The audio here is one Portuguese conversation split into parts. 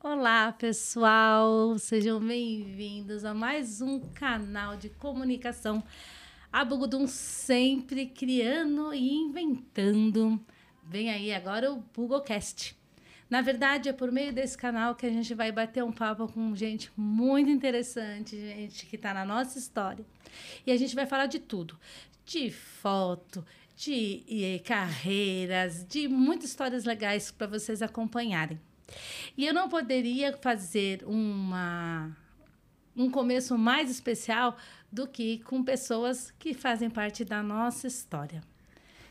Olá, pessoal! Sejam bem-vindos a mais um canal de comunicação. A Bugudum sempre criando e inventando. Vem aí agora o BugoCast. Na verdade, é por meio desse canal que a gente vai bater um papo com gente muito interessante, gente que está na nossa história. E a gente vai falar de tudo. De foto, de carreiras, de muitas histórias legais para vocês acompanharem. E eu não poderia fazer um começo mais especial do que com pessoas que fazem parte da nossa história.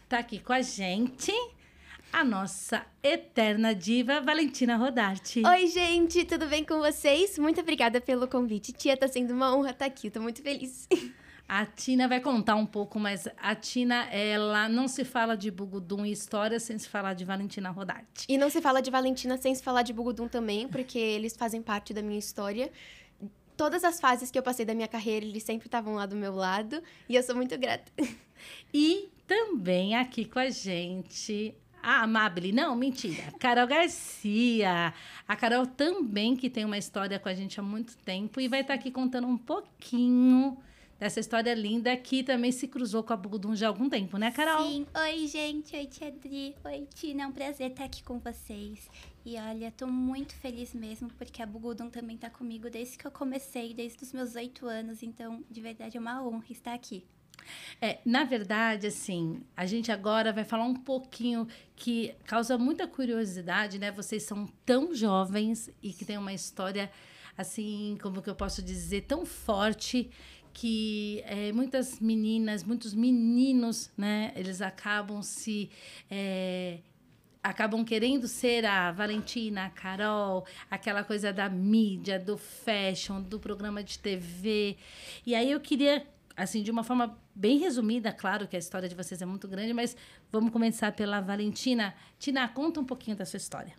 Está aqui com a gente a nossa eterna diva, Valentina Rodarte. Oi, gente, tudo bem com vocês? Muito obrigada pelo convite. Tia, tá sendo uma honra estar aqui, tô muito feliz. A Tina vai contar um pouco, mas a Tina, ela não se fala de Bugudum e história sem se falar de Valentina Rodarte. E não se fala de Valentina sem se falar de Bugudum também, porque eles fazem parte da minha história. Todas as fases que eu passei da minha carreira, eles sempre estavam lá do meu lado, e eu sou muito grata. E também aqui com a gente a Amabile, não, mentira, Carol Garcia. A Carol também, que tem uma história com a gente há muito tempo e vai estar aqui contando um pouquinho dessa história linda que também se cruzou com a Bugudum já há algum tempo, né, Carol? Sim. Oi, gente. Oi, Tia Adri. Oi, Tina. É um prazer estar aqui com vocês. E olha, tô muito feliz mesmo, porque a Bugudum também tá comigo desde que eu comecei, desde os meus 8 anos. Então, de verdade, é uma honra estar aqui. Na verdade, assim, a gente agora vai falar um pouquinho que causa muita curiosidade, né? Vocês são tão jovens e que têm uma história, assim, como que eu posso dizer, tão forte que muitas meninas, muitos meninos, né? Eles acabam querendo ser a Valentina, a Carol, aquela coisa da mídia, do fashion, do programa de TV. E aí eu queria, assim, de uma forma bem resumida, claro que a história de vocês é muito grande, mas vamos começar pela Valentina. Tina, conta um pouquinho da sua história.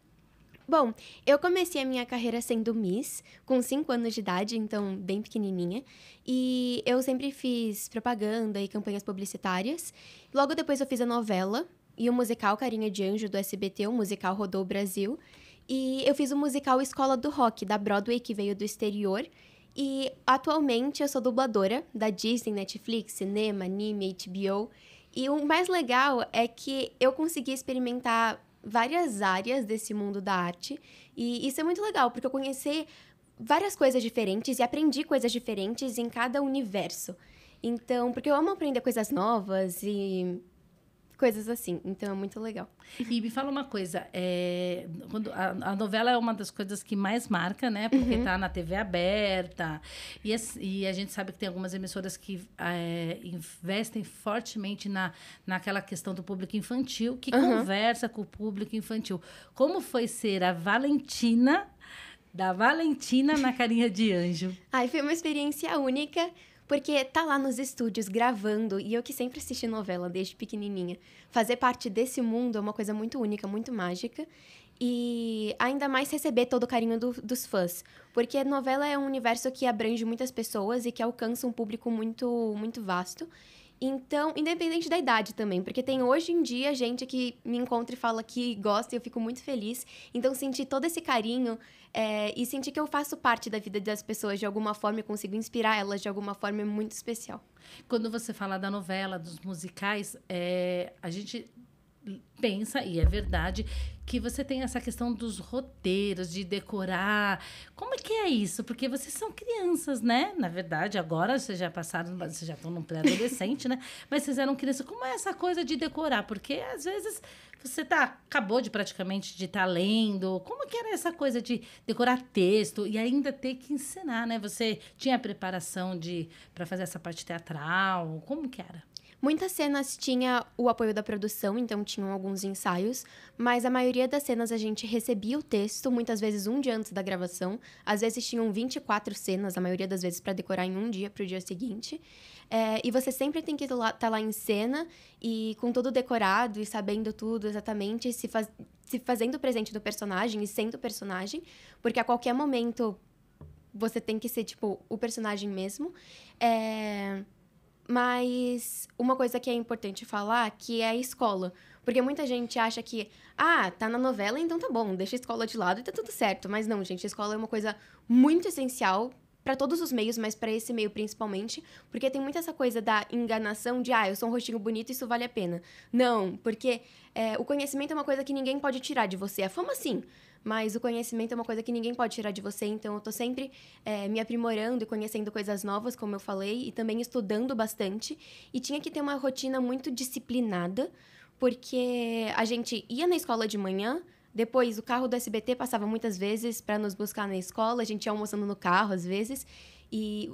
Bom, eu comecei a minha carreira sendo Miss, com 5 anos de idade, então bem pequenininha. E eu sempre fiz propaganda e campanhas publicitárias. Logo depois eu fiz a novela e o musical Carinha de Anjo, do SBT, o musical rodou o Brasil. E eu fiz o musical Escola do Rock, da Broadway, que veio do exterior. E atualmente eu sou dubladora da Disney, Netflix, cinema, anime, HBO. E o mais legal é que eu consegui experimentar várias áreas desse mundo da arte. E isso é muito legal, porque eu conheci várias coisas diferentes e aprendi coisas diferentes em cada universo. Então, porque eu amo aprender coisas novas e coisas assim. Então, é muito legal. E me fala uma coisa, quando a novela é uma das coisas que mais marca, né? Porque tá na TV aberta. E a gente sabe que tem algumas emissoras que investem fortemente naquela questão do público infantil, que conversa com o público infantil. Como foi ser a Valentina, da Valentina na Carinha de Anjo? Ai, foi uma experiência única. Porque tá lá nos estúdios gravando, e eu que sempre assisti novela desde pequenininha, fazer parte desse mundo é uma coisa muito única, muito mágica. E ainda mais receber todo o carinho dos fãs. Porque a novela é um universo que abrange muitas pessoas e que alcança um público muito, muito vasto. Então, independente da idade também, porque tem hoje em dia gente que me encontra e fala que gosta e eu fico muito feliz. Então, sentir todo esse carinho e sentir que eu faço parte da vida das pessoas de alguma forma e consigo inspirar elas de alguma forma é muito especial. Quando você fala da novela, dos musicais, a gente pensa, e é verdade, que você tem essa questão dos roteiros, de decorar. Como é que é isso? Porque vocês são crianças, né? Na verdade, agora vocês já passaram, vocês já estão num pré-adolescente, né? Mas vocês eram crianças. Como é essa coisa de decorar? Porque, às vezes, você acabou de praticamente de estar lendo. Como que era essa coisa de decorar texto e ainda ter que ensinar, né? Você tinha a preparação para fazer essa parte teatral? Como que era? Muitas cenas tinha o apoio da produção, então tinham alguns ensaios, mas a maioria das cenas a gente recebia o texto, muitas vezes um dia antes da gravação. Às vezes tinham 24 cenas, a maioria das vezes para decorar em um dia para o dia seguinte. E você sempre tem que estar lá em cena e com tudo decorado e sabendo tudo exatamente, se fazendo presente do personagem e sendo o personagem, porque a qualquer momento você tem que ser, tipo, o personagem mesmo. Mas uma coisa que é importante falar, que é a escola. Porque muita gente acha que, tá na novela, então tá bom, deixa a escola de lado e tá tudo certo. Mas não, gente, a escola é uma coisa muito essencial para todos os meios, mas para esse meio principalmente, porque tem muita essa coisa da enganação de, eu sou um rostinho bonito, isso vale a pena. Não, porque o conhecimento é uma coisa que ninguém pode tirar de você. A fama, sim, mas o conhecimento é uma coisa que ninguém pode tirar de você, então eu tô sempre me aprimorando e conhecendo coisas novas, como eu falei, e também estudando bastante. E tinha que ter uma rotina muito disciplinada, porque a gente ia na escola de manhã, depois o carro do SBT passava muitas vezes para nos buscar na escola, a gente ia almoçando no carro às vezes, e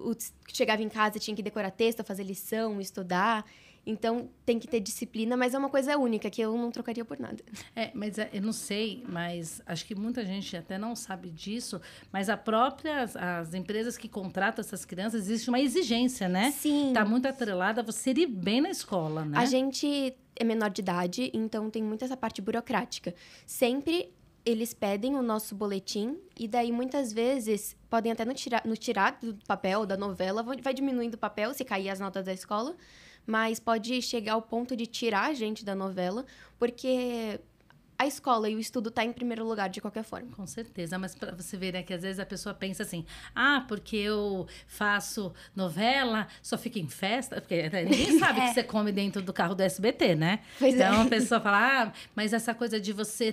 chegava em casa tinha que decorar texto, fazer lição, estudar. Então, tem que ter disciplina, mas é uma coisa única, que eu não trocaria por nada. Mas eu não sei, mas acho que muita gente até não sabe disso, mas as empresas que contratam essas crianças, existe uma exigência, né? Sim. Tá muito atrelada a você ir bem na escola, né? A gente é menor de idade, então tem muito essa parte burocrática. Sempre eles pedem o nosso boletim, e daí muitas vezes podem até nos tirar do papel, da novela, vai diminuindo o papel se cair as notas da escola, mas pode chegar ao ponto de tirar a gente da novela, porque a escola e o estudo tá em primeiro lugar de qualquer forma. Com certeza, mas para você ver, né, que às vezes a pessoa pensa assim, porque eu faço novela, só fico em festa, porque ninguém sabe que você come dentro do carro do SBT, né? Pois então a pessoa fala, mas essa coisa de você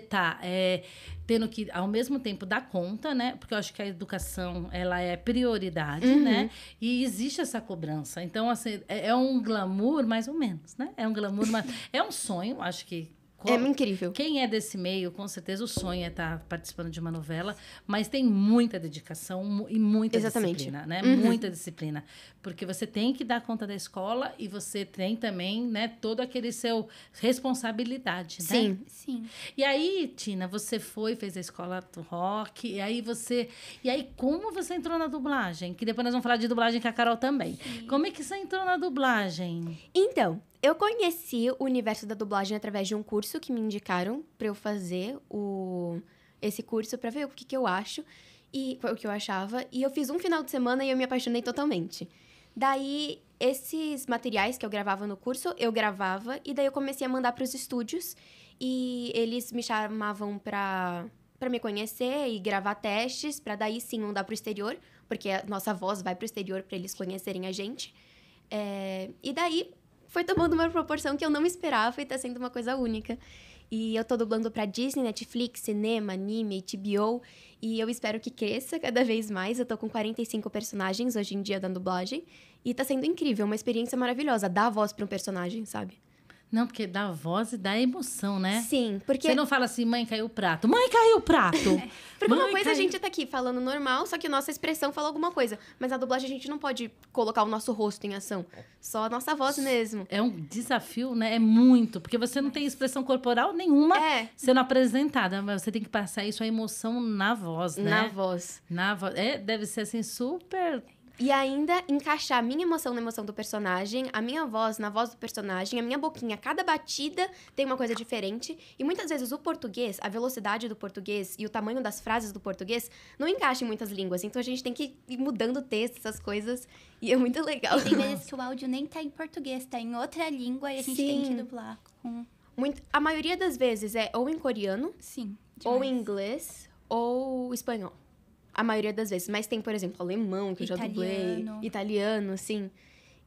tendo que, ao mesmo tempo, dar conta, né? Porque eu acho que a educação, ela é prioridade, né? E existe essa cobrança. Então, assim, é um glamour, mais ou menos, né? É um glamour, mas é um sonho, acho que é incrível. Quem é desse meio, com certeza, o sonho é estar participando de uma novela, mas tem muita dedicação e muita disciplina, né? Muita disciplina. Porque você tem que dar conta da escola e você tem também, né, todo aquele seu responsabilidade, sim, né? Sim. E aí, Tina, você fez a escola do rock, e aí como você entrou na dublagem? Que depois nós vamos falar de dublagem com a Carol também. Sim. Como é que você entrou na dublagem? Então, eu conheci o universo da dublagem através de um curso que me indicaram para eu fazer esse curso para ver o que eu acho e o que eu achava. E eu fiz um final de semana e eu me apaixonei totalmente. Daí, esses materiais que eu gravava no curso, eu gravava e daí eu comecei a mandar para os estúdios e eles me chamavam para me conhecer e gravar testes, para daí sim mandar para o exterior, porque a nossa voz vai para o exterior para eles conhecerem a gente. E daí foi tomando uma proporção que eu não esperava e tá sendo uma coisa única. E eu tô dublando pra Disney, Netflix, cinema, anime, HBO. E eu espero que cresça cada vez mais. Eu tô com 45 personagens hoje em dia da dublagem. E tá sendo incrível, uma experiência maravilhosa. Dar voz pra um personagem, sabe? Não, porque dá voz e dá emoção, né? Sim, porque... Você não fala assim, mãe, caiu o prato. Mãe, caiu o prato! Porque uma coisa a gente tá aqui falando normal, só que a nossa expressão fala alguma coisa. Mas na dublagem a gente não pode colocar o nosso rosto em ação. Só a nossa voz mesmo. É um desafio, né? É muito. Porque você não tem expressão corporal nenhuma sendo apresentada. Mas você tem que passar isso, a emoção na voz, né? Na voz. Deve ser assim, super... E ainda encaixar a minha emoção na emoção do personagem, a minha voz na voz do personagem, a minha boquinha, cada batida tem uma coisa diferente. E muitas vezes o português, a velocidade do português e o tamanho das frases do português não encaixa em muitas línguas. Então a gente tem que ir mudando o texto, essas coisas. E é muito legal. E tem vezes que o áudio nem tá em português, tá em outra língua e a gente tem que dublar com... A maioria das vezes é ou em coreano, sim, ou em inglês, ou espanhol. A maioria das vezes. Mas tem, por exemplo, alemão, que eu já dublei. Italiano, sim.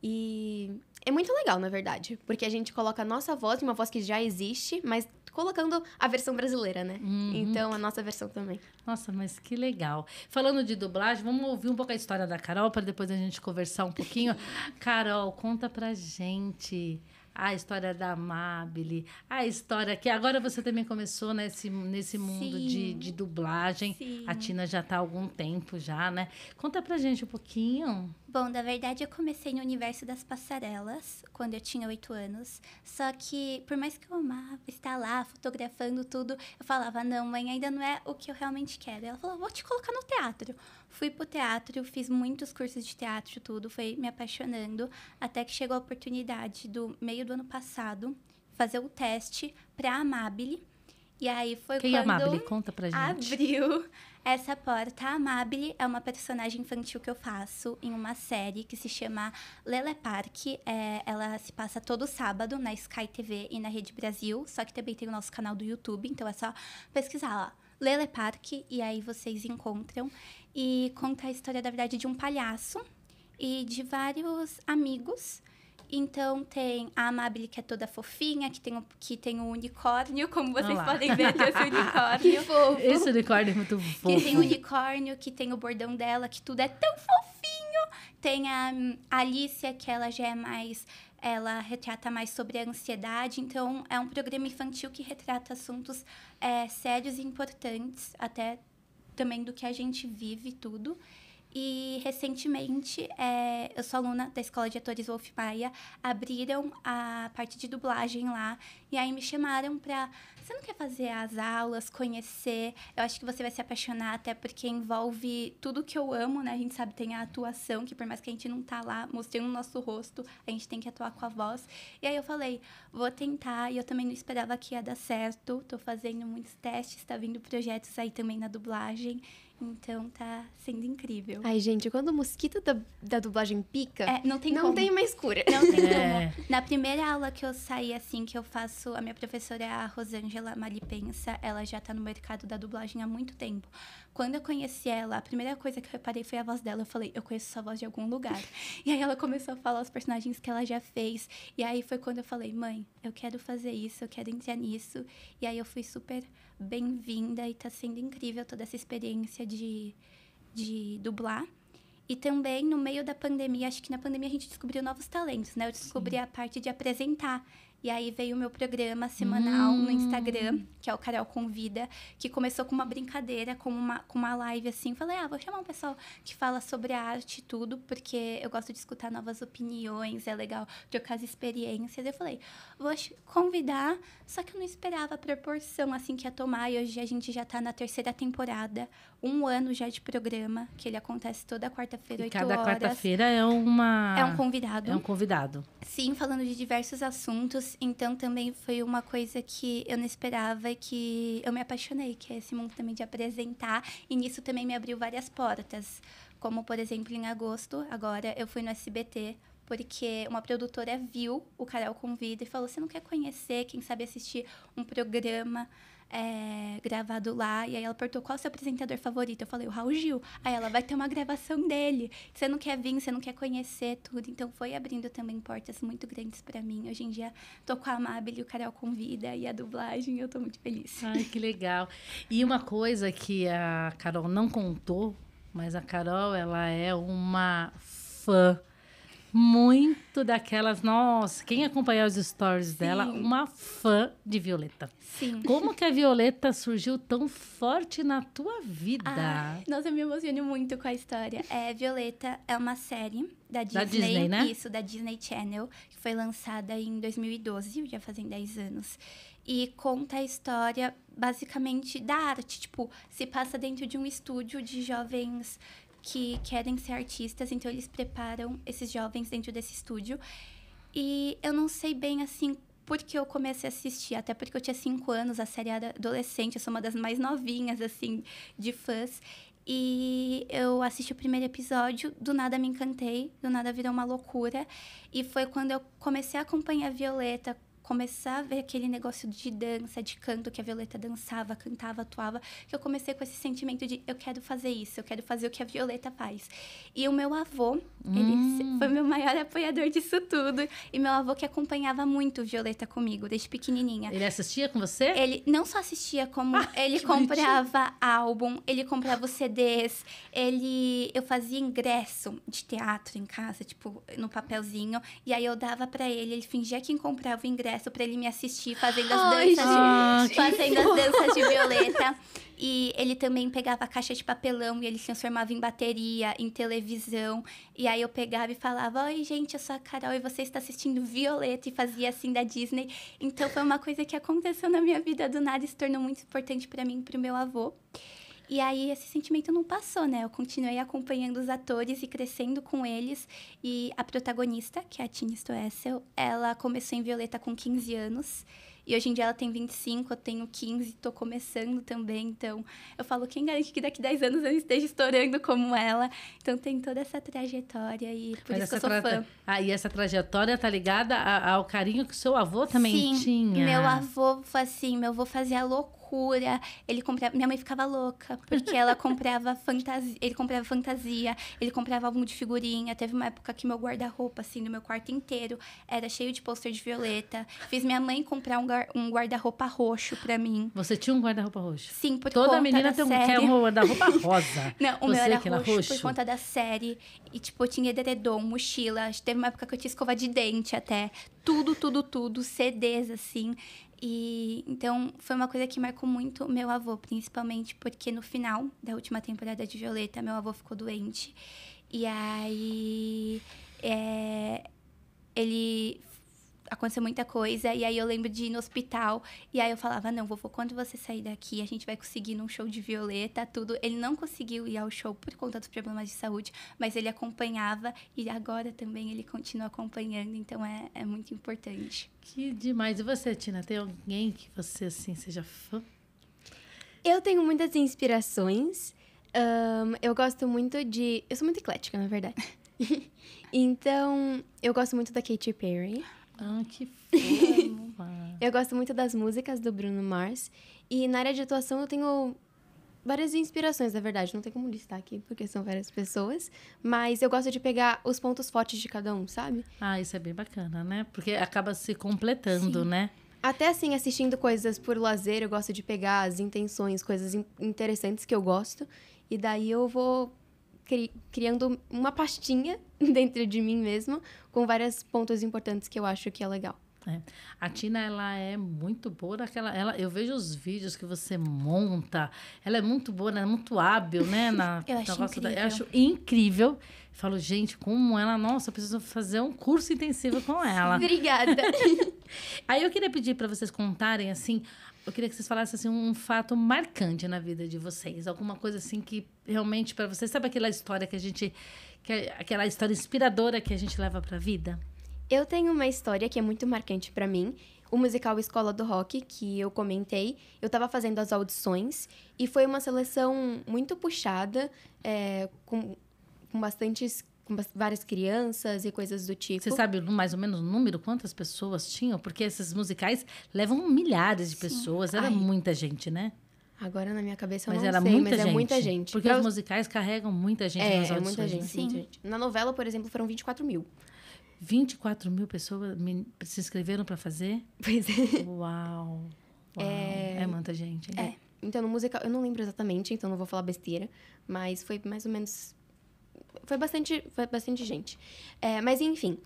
E é muito legal, na verdade. Porque a gente coloca a nossa voz, uma voz que já existe, mas colocando a versão brasileira, né? Então, a nossa versão também. Nossa, mas que legal. Falando de dublagem, vamos ouvir um pouco a história da Carol, para depois a gente conversar um pouquinho. Carol, conta pra gente... a história da Amabile, a história que agora você também começou nesse mundo de dublagem. Sim. A Tina já está há algum tempo já, né? Conta pra gente um pouquinho. Bom, na verdade, eu comecei no universo das passarelas, quando eu tinha 8 anos. Só que, por mais que eu amava estar lá, fotografando tudo, eu falava, não, mãe, ainda não é o que eu realmente quero. Ela falou, vou te colocar no teatro. Fui pro teatro, fiz muitos cursos de teatro, tudo, foi me apaixonando, até que chegou a oportunidade do meio do ano passado, fazer o teste pra Amabile. E aí foi Quem é a quando Amabile? Conta pra gente. abriu essa porta. A Amabile é uma personagem infantil que eu faço em uma série que se chama Lele Park. Ela se passa todo sábado na Sky TV e na Rede Brasil. Só que também tem o nosso canal do YouTube, então é só pesquisar lá. Lele Park, e aí vocês encontram. E conta a história, da verdade, de um palhaço e de vários amigos. Então, tem a Amabile, que é toda fofinha, que tem um unicórnio, como vocês podem ver, esse unicórnio. Que fofo. Esse unicórnio é muito fofo. Que tem o unicórnio, que tem o bordão dela, que tudo é tão fofinho. Tem a Alicia, que ela já é mais... Ela retrata mais sobre a ansiedade. Então, é um programa infantil que retrata assuntos sérios e importantes, até também do que a gente vive, tudo. E, recentemente, eu sou aluna da Escola de Atores Wolf Maia, abriram a parte de dublagem lá, e aí me chamaram pra... Você não quer fazer as aulas, conhecer? Eu acho que você vai se apaixonar, até porque envolve tudo que eu amo, né? A gente sabe, tem a atuação, que por mais que a gente não tá lá mostrando o nosso rosto, a gente tem que atuar com a voz. E aí eu falei, vou tentar, e eu também não esperava que ia dar certo. Tô fazendo muitos testes, tá vindo projetos aí também na dublagem. Então, tá sendo incrível. Ai, gente, quando o mosquito da dublagem pica, não tem não como. tem mais cura. Não tem como. Na primeira aula que eu saí, assim, que eu faço... A minha professora é a Rosângela Malipensa. Ela já tá no mercado da dublagem há muito tempo. Quando eu conheci ela, a primeira coisa que eu reparei foi a voz dela. Eu falei, eu conheço essa voz de algum lugar. E aí ela começou a falar os personagens que ela já fez. E aí foi quando eu falei, mãe, eu quero fazer isso, eu quero entrar nisso. E aí eu fui super bem-vinda e tá sendo incrível toda essa experiência de dublar. E também, no meio da pandemia, acho que na pandemia a gente descobriu novos talentos, né? Eu descobri a parte de apresentar. E aí veio o meu programa semanal no Instagram, que é o Carol Convida, que começou com uma brincadeira, com uma live assim. Falei, vou chamar um pessoal que fala sobre a arte e tudo, porque eu gosto de escutar novas opiniões, é legal trocar as experiências. Eu falei, vou convidar, só que eu não esperava a proporção assim que ia tomar. E hoje a gente já tá na 3ª temporada, 1 ano já de programa, que ele acontece toda quarta-feira, 8 horas. Cada quarta-feira é um convidado. É um convidado. Sim, falando de diversos assuntos. Então, também foi uma coisa que eu não esperava e que eu me apaixonei, que é esse mundo também de apresentar. E nisso também me abriu várias portas. Como, por exemplo, em agosto, agora eu fui no SBT, porque uma produtora viu o Carol Convida e falou, você não quer conhecer, quem sabe assistir um programa gravado lá? E aí ela perguntou, qual é o seu apresentador favorito? Eu falei, o Raul Gil. Aí ela, vai ter uma gravação dele. Você não quer vir, você não quer conhecer tudo. Então, foi abrindo também portas muito grandes pra mim. Hoje em dia, tô com a Amabile, o Carol Convida e a dublagem, eu tô muito feliz. Ai, que legal. E uma coisa que a Carol não contou, mas a Carol, ela é uma fã muito daquelas... Nossa, quem acompanhar os stories dela, uma fã de Violeta. Sim. Como que a Violeta surgiu tão forte na tua vida? Nossa, eu me emociono muito com a história. Violeta é uma série da Disney. Da Disney, né? Isso, da Disney Channel, que foi lançada em 2012, já fazem 10 anos. E conta a história, basicamente, da arte. Tipo, se passa dentro de um estúdio de jovens que querem ser artistas, então eles preparam esses jovens dentro desse estúdio. E eu não sei bem, assim, por que eu comecei a assistir, até porque eu tinha 5 anos, a série era adolescente, eu sou uma das mais novinhas, assim, de fãs. E eu assisti o primeiro episódio, do nada me encantei, do nada virou uma loucura. E foi quando eu comecei a acompanhar a Violeta, começar a ver aquele negócio de dança, de canto, que a Violeta dançava, cantava, atuava, que eu comecei com esse sentimento de eu quero fazer isso, eu quero fazer o que a Violeta faz. E o meu avô, ele foi meu maior apoiador disso tudo. E meu avô que acompanhava muito Violeta comigo, desde pequenininha. Ele assistia com você? Ele não só assistia, como ele comprava álbum, ele comprava os CDs, eu fazia ingresso de teatro em casa, tipo, no papelzinho, e aí eu dava pra ele fingia que comprava o ingresso pra ele me assistir fazendo as danças de Violeta. E ele também pegava a caixa de papelão e ele transformava em bateria, em televisão. E aí eu pegava e falava, oi, gente, eu sou a Carol e você está assistindo Violeta, e fazia assim da Disney. Então foi uma coisa que aconteceu na minha vida do nada e se tornou muito importante pra mim e pro meu avô. E aí, esse sentimento não passou, né? Eu continuei acompanhando os atores e crescendo com eles. E a protagonista, que é a Tina Stoessel, ela começou em Violeta com 15 anos. E hoje em dia ela tem 25, eu tenho 15, tô começando também. Então, eu falo, quem garante que daqui 10 anos eu esteja estourando como ela? Então, tem toda essa trajetória e por isso que eu sou fã. E essa trajetória tá ligada ao carinho que seu avô também Sim, tinha. Meu avô foi assim, meu avô fazia loucura. Ele comprava, minha mãe ficava louca, porque ela comprava fantasia, ele comprava fantasia, ele comprava álbum de figurinha. Teve uma época que meu guarda-roupa, assim, no meu quarto inteiro, era cheio de pôster de Violeta. Fiz minha mãe comprar um guarda-roupa roxo pra mim. Você tinha um guarda-roupa roxo? Sim, por Toda conta menina da série. quer um guarda-roupa rosa. Não, o Você meu era que era roxo por conta da série. E, tipo, eu tinha edredom, mochila. Teve uma época que eu tinha escova de dente até. Tudo. CDs, assim. E então foi uma coisa que marcou muito meu avô, principalmente porque no final da última temporada de Violeta, meu avô ficou doente. E aí ele aconteceu muita coisa, e aí eu lembro de ir no hospital, e aí eu falava, não, vovô, quando você sair daqui, a gente vai conseguir ir num show de Violeta, tudo. Ele não conseguiu ir ao show por conta dos problemas de saúde, mas ele acompanhava, e agora também ele continua acompanhando, então é muito importante. Que demais. E você, Tina, tem alguém que você, assim, seja fã? Eu tenho muitas inspirações. Eu gosto muito de... Eu sou muito eclética, na verdade. Então, eu gosto muito da Katy Perry. Que fofa. Eu gosto muito das músicas do Bruno Mars. E na área de atuação eu tenho várias inspirações, na verdade. Não tem como listar aqui, porque são várias pessoas. Mas eu gosto de pegar os pontos fortes de cada um, sabe? Isso é bem bacana, né? Porque acaba se completando, Sim. né? Até assim, assistindo coisas por lazer, eu gosto de pegar as intenções, coisas interessantes que eu gosto. E daí eu vou criando uma pastinha dentro de mim mesma, com vários pontos importantes que eu acho que é legal. A Tina, ela é muito boa naquela... eu vejo os vídeos que você monta. Ela é muito boa, ela é muito hábil, né? Eu acho incrível. Eu acho incrível. Eu falo, gente, como ela... Nossa, eu preciso fazer um curso intensivo com ela. Obrigada! Aí eu queria pedir para vocês contarem, assim... Eu queria que vocês falassem, assim, um fato marcante na vida de vocês. Alguma coisa, assim, que realmente para vocês... Sabe aquela história aquela história inspiradora que a gente leva para a vida? Eu tenho uma história que é muito marcante pra mim. O musical Escola do Rock, que eu comentei. Eu tava fazendo as audições e foi uma seleção muito puxada, com várias crianças e coisas do tipo. Você sabe mais ou menos o número, quantas pessoas tinham? Porque esses musicais levam milhares de pessoas. Era muita gente, né? Agora na minha cabeça eu Mas não era sei, muita mas gente. é muita gente. Porque os musicais carregam muita gente nas audições. Muita gente, né? Sim. muita gente. Na novela, por exemplo, foram 24 mil. 24 mil pessoas se inscreveram para fazer? Pois é. Uau! É muita gente. Hein? Então, no musical, eu não lembro exatamente, então não vou falar besteira. Mas foi mais ou menos... Foi bastante gente. Mas, enfim,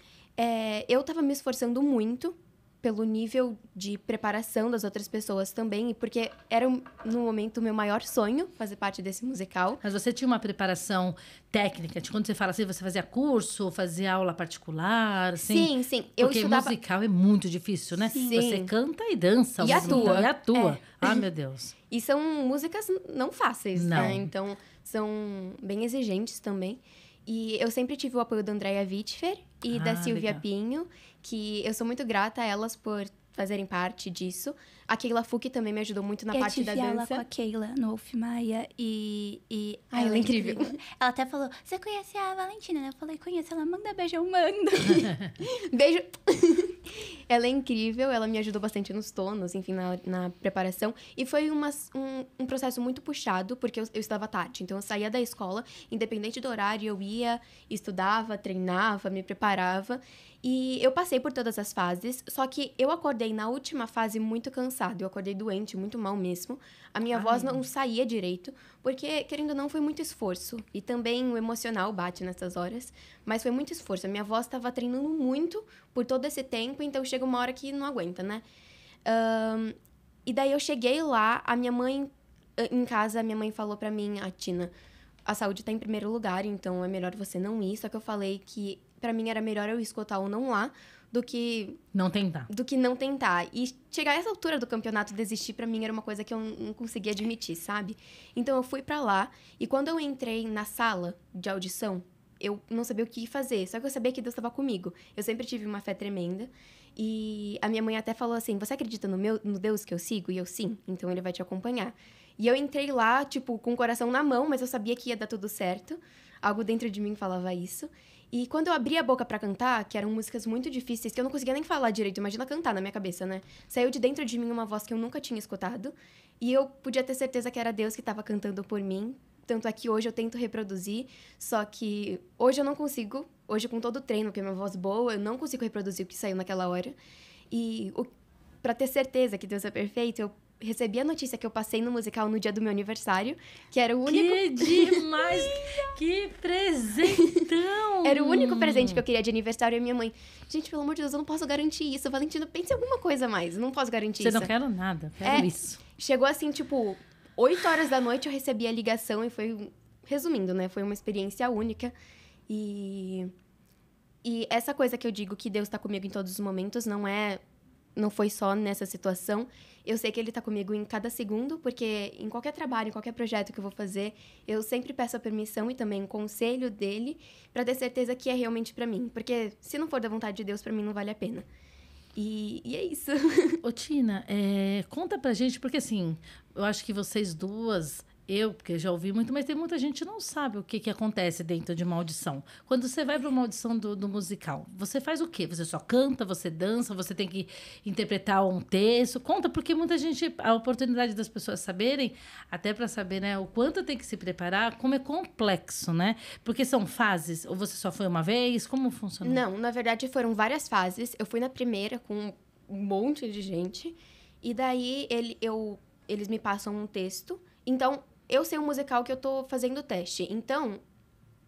eu tava me esforçando muito pelo nível de preparação das outras pessoas também, porque era, no momento, o meu maior sonho fazer parte desse musical. Mas você tinha uma preparação técnica? Quando você fala assim, você fazia curso, fazia aula particular? Assim? Sim. Porque musical é muito difícil, né? Sim. Você canta e dança. E atua. E atua. Meu Deus. E são músicas não fáceis, Não. né? Então, são bem exigentes também. E eu sempre tive o apoio da Andrea Witfer e da Silvia legal. Pinho, que eu sou muito grata a elas por fazerem parte disso. A Keila Fuki também me ajudou muito na parte da Eu tive aula dança. com a Keila no Wolf Maia e Ela é incrível. Ela até falou, você conhece a Valentina, né? Eu falei, conheço. Ela, manda beijo, eu mando. Beijo! Ela é incrível, ela me ajudou bastante nos tonos, enfim, na preparação. E foi um processo muito puxado, porque eu estudava à tarde. Então, eu saía da escola, independente do horário, eu ia, estudava, treinava, me preparava. E eu passei por todas as fases, só que eu acordei na última fase muito cansada. Eu acordei doente, muito mal mesmo. A minha voz não saía direito, porque, querendo ou não, foi muito esforço. E também o emocional bate nessas horas, mas foi muito esforço. A minha voz estava treinando muito por todo esse tempo, então chega uma hora que não aguenta, né? E daí eu cheguei lá, a minha mãe, em casa, a minha mãe falou pra mim, Tina, a saúde tá em primeiro lugar, então é melhor você não ir. Só que eu falei que pra mim era melhor eu escutar ou não lá do que não tentar. E chegar a essa altura do campeonato, desistir pra mim era uma coisa que eu não conseguia admitir, sabe? Então eu fui pra lá e quando eu entrei na sala de audição, eu não sabia o que fazer. Só que eu sabia que Deus estava comigo. Eu sempre tive uma fé tremenda. E a minha mãe até falou assim, você acredita no Deus que eu sigo? E eu, sim. Então, ele vai te acompanhar. E eu entrei lá, tipo, com o coração na mão, mas eu sabia que ia dar tudo certo. Algo dentro de mim falava isso. E quando eu abri a boca pra cantar, que eram músicas muito difíceis, que eu não conseguia nem falar direito, imagina cantar na minha cabeça, né? Saiu de dentro de mim uma voz que eu nunca tinha escutado. E eu podia ter certeza que era Deus que estava cantando por mim. Tanto é que hoje eu tento reproduzir, só que hoje eu não consigo. Hoje, com todo o treino, porque minha voz boa, eu não consigo reproduzir o que saiu naquela hora. E pra ter certeza que Deus é perfeito, eu recebi a notícia que eu passei no musical no dia do meu aniversário, que era o único... Que demais! Que presentão! Era o único presente que eu queria de aniversário. E a minha mãe, gente, pelo amor de Deus, eu não posso garantir isso. Valentina, pense em alguma coisa a mais. Eu não posso garantir Você isso. não quero nada, quero isso. Chegou assim, tipo, 8 horas da noite eu recebi a ligação e foi... Resumindo, né? Foi uma experiência única. E essa coisa que eu digo que Deus tá comigo em todos os momentos não foi só nessa situação. Eu sei que Ele tá comigo em cada segundo, porque em qualquer trabalho, em qualquer projeto que eu vou fazer, eu sempre peço a permissão e também o conselho dele pra ter certeza que é realmente pra mim. Porque se não for da vontade de Deus, pra mim não vale a pena. E é isso. Ô, Tina, conta pra gente, porque assim, eu acho que vocês duas... porque eu já ouvi muito, mas tem muita gente que não sabe o que acontece dentro de uma audição. Quando você vai para uma audição do musical, você faz o quê? Você só canta, você dança, você tem que interpretar um texto? Conta, porque muita gente... A oportunidade das pessoas saberem, até para saber, né, o quanto tem que se preparar, como é complexo, né? Porque são fases, ou você só foi uma vez? Como funciona? Não, na verdade foram várias fases. Eu fui na primeira com um monte de gente. E daí eles me passam um texto. Então... Eu sei o musical que eu tô fazendo o teste. Então,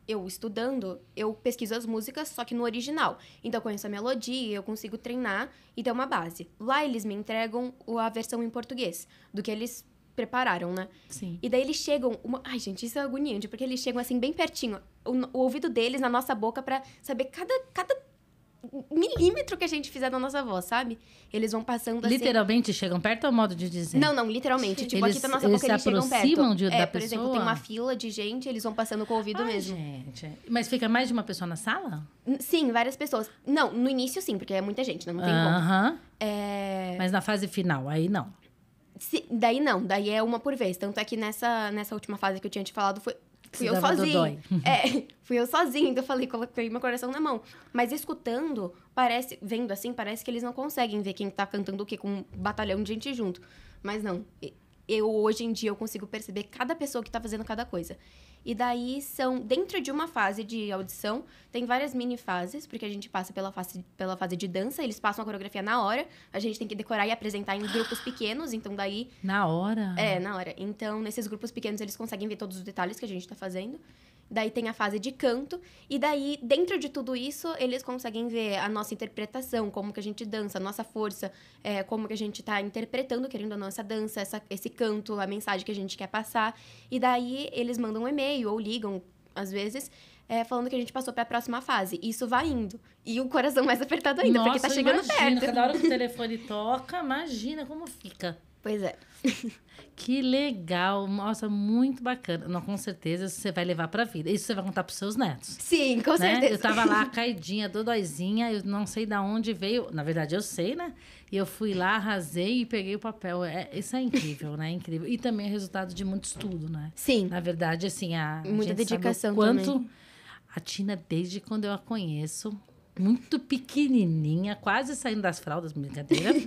eu estudando, eu pesquiso as músicas, só que no original. Então, eu conheço a melodia, eu consigo treinar e ter uma base. Lá, eles me entregam a versão em português, do que eles prepararam, né? Sim. E daí, eles chegam... Ai, gente, isso é agoniante, porque eles chegam, assim, bem pertinho. O ouvido deles na nossa boca pra saber cada milímetro que a gente fizer da nossa voz, sabe? Eles vão passando assim... Literalmente chegam perto ou modo de dizer? Não, literalmente. Tipo, Eles- aqui da nossa eles boca, eles se chegam perto. aproximam da por exemplo, pessoa? tem uma fila de gente, eles vão passando com o ouvido Ai, mesmo. gente. Mas fica mais de uma pessoa na sala? Sim, várias pessoas. Não, no início sim, porque é muita gente, né? Não tem como. Aham. É... Mas na fase final, aí não. Daí não, daí é uma por vez. Tanto é que nessa última fase que eu tinha te falado, fui Se eu dava sozinha. dodói. Fui eu sozinha, então eu falei, coloquei meu coração na mão. Mas escutando, vendo assim, parece que eles não conseguem ver quem tá cantando o quê, com um batalhão de gente junto. Mas não, hoje em dia, eu consigo perceber cada pessoa que tá fazendo cada coisa. E daí dentro de uma fase de audição, tem várias mini fases, porque a gente passa pela fase de dança, eles passam a coreografia na hora, a gente tem que decorar e apresentar em grupos pequenos, então daí... Na hora? Na hora. Então, nesses grupos pequenos, eles conseguem ver todos os detalhes que a gente tá fazendo. Daí tem a fase de canto. E daí, dentro de tudo isso, eles conseguem ver a nossa interpretação, como que a gente dança, a nossa força, como que a gente tá interpretando, querendo a nossa dança, esse canto, a mensagem que a gente quer passar. E daí, eles mandam um e-mail ou ligam, às vezes, falando que a gente passou para a próxima fase. E isso vai indo. E o coração mais apertado ainda, porque tá chegando imagina, perto. cada hora que o telefone toca, imagina como fica. Pois é. Que legal, nossa, muito bacana. Não, com certeza você vai levar pra vida. Isso você vai contar pros seus netos. Sim, com né? certeza. Eu tava lá caidinha, dodóizinha, eu não sei da onde veio. Na verdade, eu sei, né? E eu fui lá, arrasei e peguei o papel. Isso é incrível, né? Incrível. E também é resultado de muito estudo, né? Sim. Na verdade, assim, muita gente dedicação sabe o quanto também. a Tina, desde quando eu a conheço, muito pequenininha, quase saindo das fraldas, brincadeira.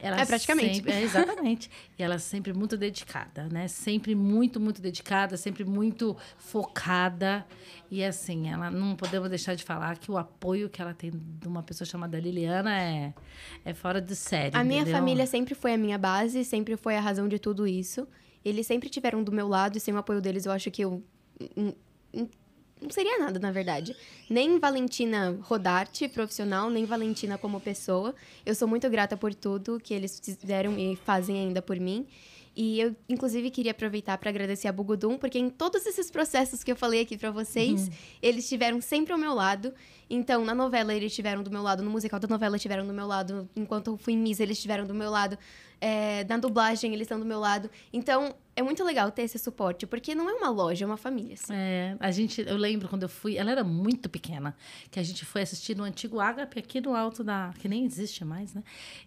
Ela praticamente. Sempre, exatamente. E ela sempre muito dedicada, né? Sempre muito, muito dedicada, sempre muito focada. E assim, ela não podemos deixar de falar que o apoio que ela tem de uma pessoa chamada Liliana é fora de série. A minha entendeu? família sempre foi a minha base, sempre foi a razão de tudo isso. Eles sempre tiveram do meu lado e sem o apoio deles eu acho que eu não seria nada, na verdade. Nem Valentina Rodarte, profissional, nem Valentina como pessoa. Eu sou muito grata por tudo que eles fizeram e fazem ainda por mim. E eu, inclusive, queria aproveitar para agradecer a Bugudum, porque em todos esses processos que eu falei aqui para vocês, eles estiveram sempre ao meu lado. Então, na novela, eles estiveram do meu lado. No musical da novela, estiveram do meu lado. Enquanto eu fui Miss, eles estiveram do meu lado. Na dublagem, eles estão do meu lado. Então, é muito legal ter esse suporte, porque não é uma loja, é uma família. Assim. Eu lembro quando eu fui, ela era muito pequena, que a gente foi assistir no antigo Ágape, aqui no alto que nem existe mais, né?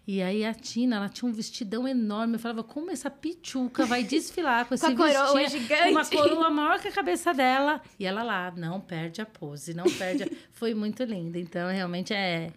E aí a Tina, ela tinha um vestidão enorme, eu falava, como essa pichuca vai desfilar com esse com a coroa vestido? gigante. Uma coroa maior que a cabeça dela. E ela lá, não perde a pose, não perde. Foi muito linda. Então, realmente é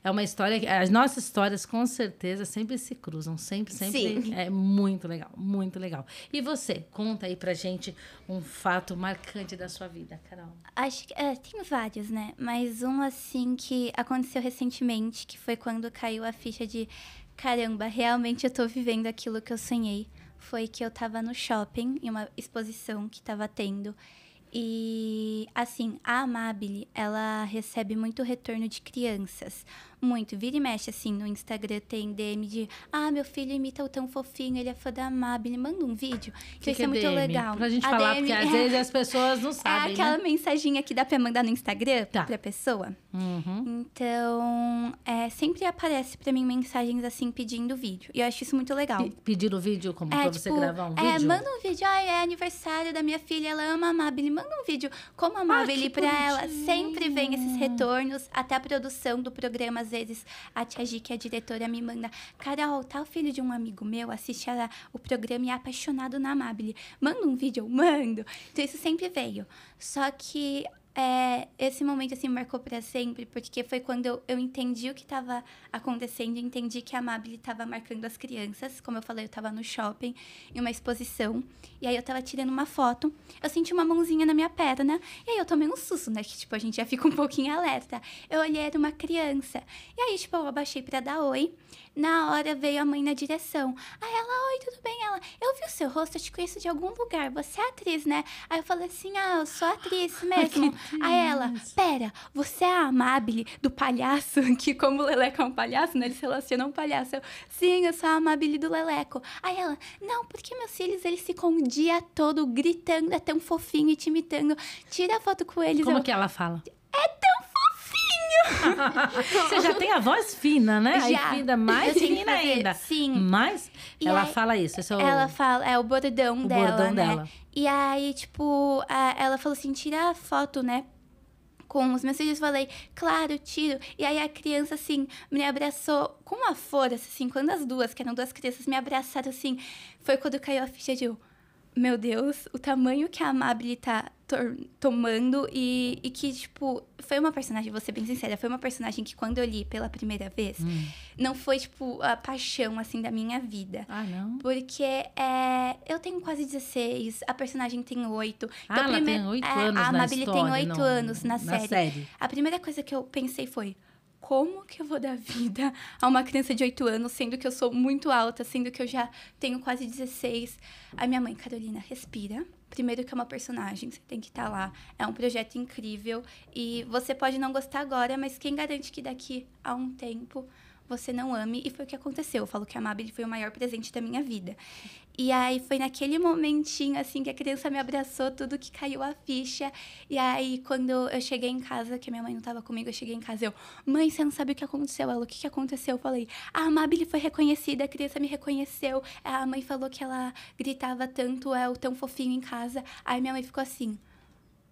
uma história. As nossas histórias, com certeza, sempre se cruzam. Sempre. Sim. É muito legal, muito legal. E você, conta aí pra gente um fato marcante da sua vida, Carol. Acho que tem vários, né? Mas um, assim, que aconteceu recentemente, que foi quando caiu a ficha de caramba, realmente eu tô vivendo aquilo que eu sonhei. Foi que eu tava no shopping, em uma exposição que tava tendo. E, assim, a Amabile, ela recebe muito retorno de crianças. Muito. Vira e mexe, assim, no Instagram tem DM de... meu filho imita o tão fofinho, ele é fã da Amabile. Manda um vídeo. Que isso é muito DM? legal. Pra gente a falar, DM porque às vezes as pessoas não sabem, É aquela né? mensaginha que dá pra mandar no Instagram pra pessoa. Uhum. Então, sempre aparece pra mim mensagens, assim, pedindo vídeo. E eu acho isso muito legal. Pedir o vídeo como pra você gravar um vídeo? Manda um vídeo. É aniversário da minha filha, ela ama a Amabile. Manda um vídeo como a Amabile pra ela. Sempre vem esses retornos. Até a produção do programa, às vezes, a Tia Gi, que é a diretora, me manda: Carol, tá o filho de um amigo meu, assiste o programa e é apaixonado na Amabile. Manda um vídeo, eu mando. Então, isso sempre veio. Só que esse momento, assim, marcou pra sempre, porque foi quando eu entendi o que estava acontecendo, entendi que a Amabile estava marcando as crianças. Como eu falei, eu estava no shopping, em uma exposição, e aí eu estava tirando uma foto, eu senti uma mãozinha na minha perna, e aí eu tomei um susto, né, que, tipo, a gente já fica um pouquinho alerta. Eu olhei, era uma criança, e aí, tipo, eu abaixei pra dar oi, na hora veio a mãe na direção. Aí ela: oi, tudo bem? Ela: eu vi o seu rosto, eu te conheço de algum lugar, você é atriz, né? Aí eu falei assim: eu sou atriz mesmo. Aí ela: pera, você é a Amabile do palhaço? Que como o Leleco é um palhaço, né? Eles relacionam um palhaço. Sim, eu sou a Amabile do Leleco. Aí ela: não, porque meus filhos, eles ficam o dia todo gritando, é tão fofinho e te imitando. Tira a foto com eles. Como que ela fala? É tão Você já tem a voz fina, né? Já. Aí fina mais fina ainda. Sim. Mas E ela aí, fala isso. Esse é ela fala, é o bordão o dela, bordão né? dela. E aí, tipo, ela falou assim: tira a foto, né? Com os meus filhos, falei: claro, tiro. E aí a criança, assim, me abraçou com uma força, assim, quando as duas, que eram duas crianças, me abraçaram, assim, foi quando caiu a ficha de meu Deus, o tamanho que a Amabile tá tomando e que, tipo, foi uma personagem, vou ser bem sincera, foi uma personagem que quando eu li pela primeira vez, não foi, tipo, a paixão, assim, da minha vida. Ah, não? Porque eu tenho quase 16, a personagem tem 8. Então, ela tem 8 anos a na Amabile história, tem 8 anos na série. série. A primeira coisa que eu pensei foi: como que eu vou dar vida a uma criança de 8 anos, sendo que eu sou muito alta, sendo que eu já tenho quase 16? A minha mãe: Carolina, respira. Primeiro que é uma personagem, você tem que estar lá. É um projeto incrível e você pode não gostar agora, mas quem garante que daqui a um tempo você não ame? E foi o que aconteceu. Eu falo que a Amabile foi o maior presente da minha vida. E aí foi naquele momentinho, assim, que a criança me abraçou, tudo que caiu a ficha. E aí, quando eu cheguei em casa, que a minha mãe não tava comigo, eu cheguei em casa, mãe, você não sabe o que aconteceu? Ela: o que aconteceu? Eu falei: a Amabile foi reconhecida, a criança me reconheceu. A mãe falou que ela gritava tanto, o tão fofinho em casa. Aí minha mãe ficou assim: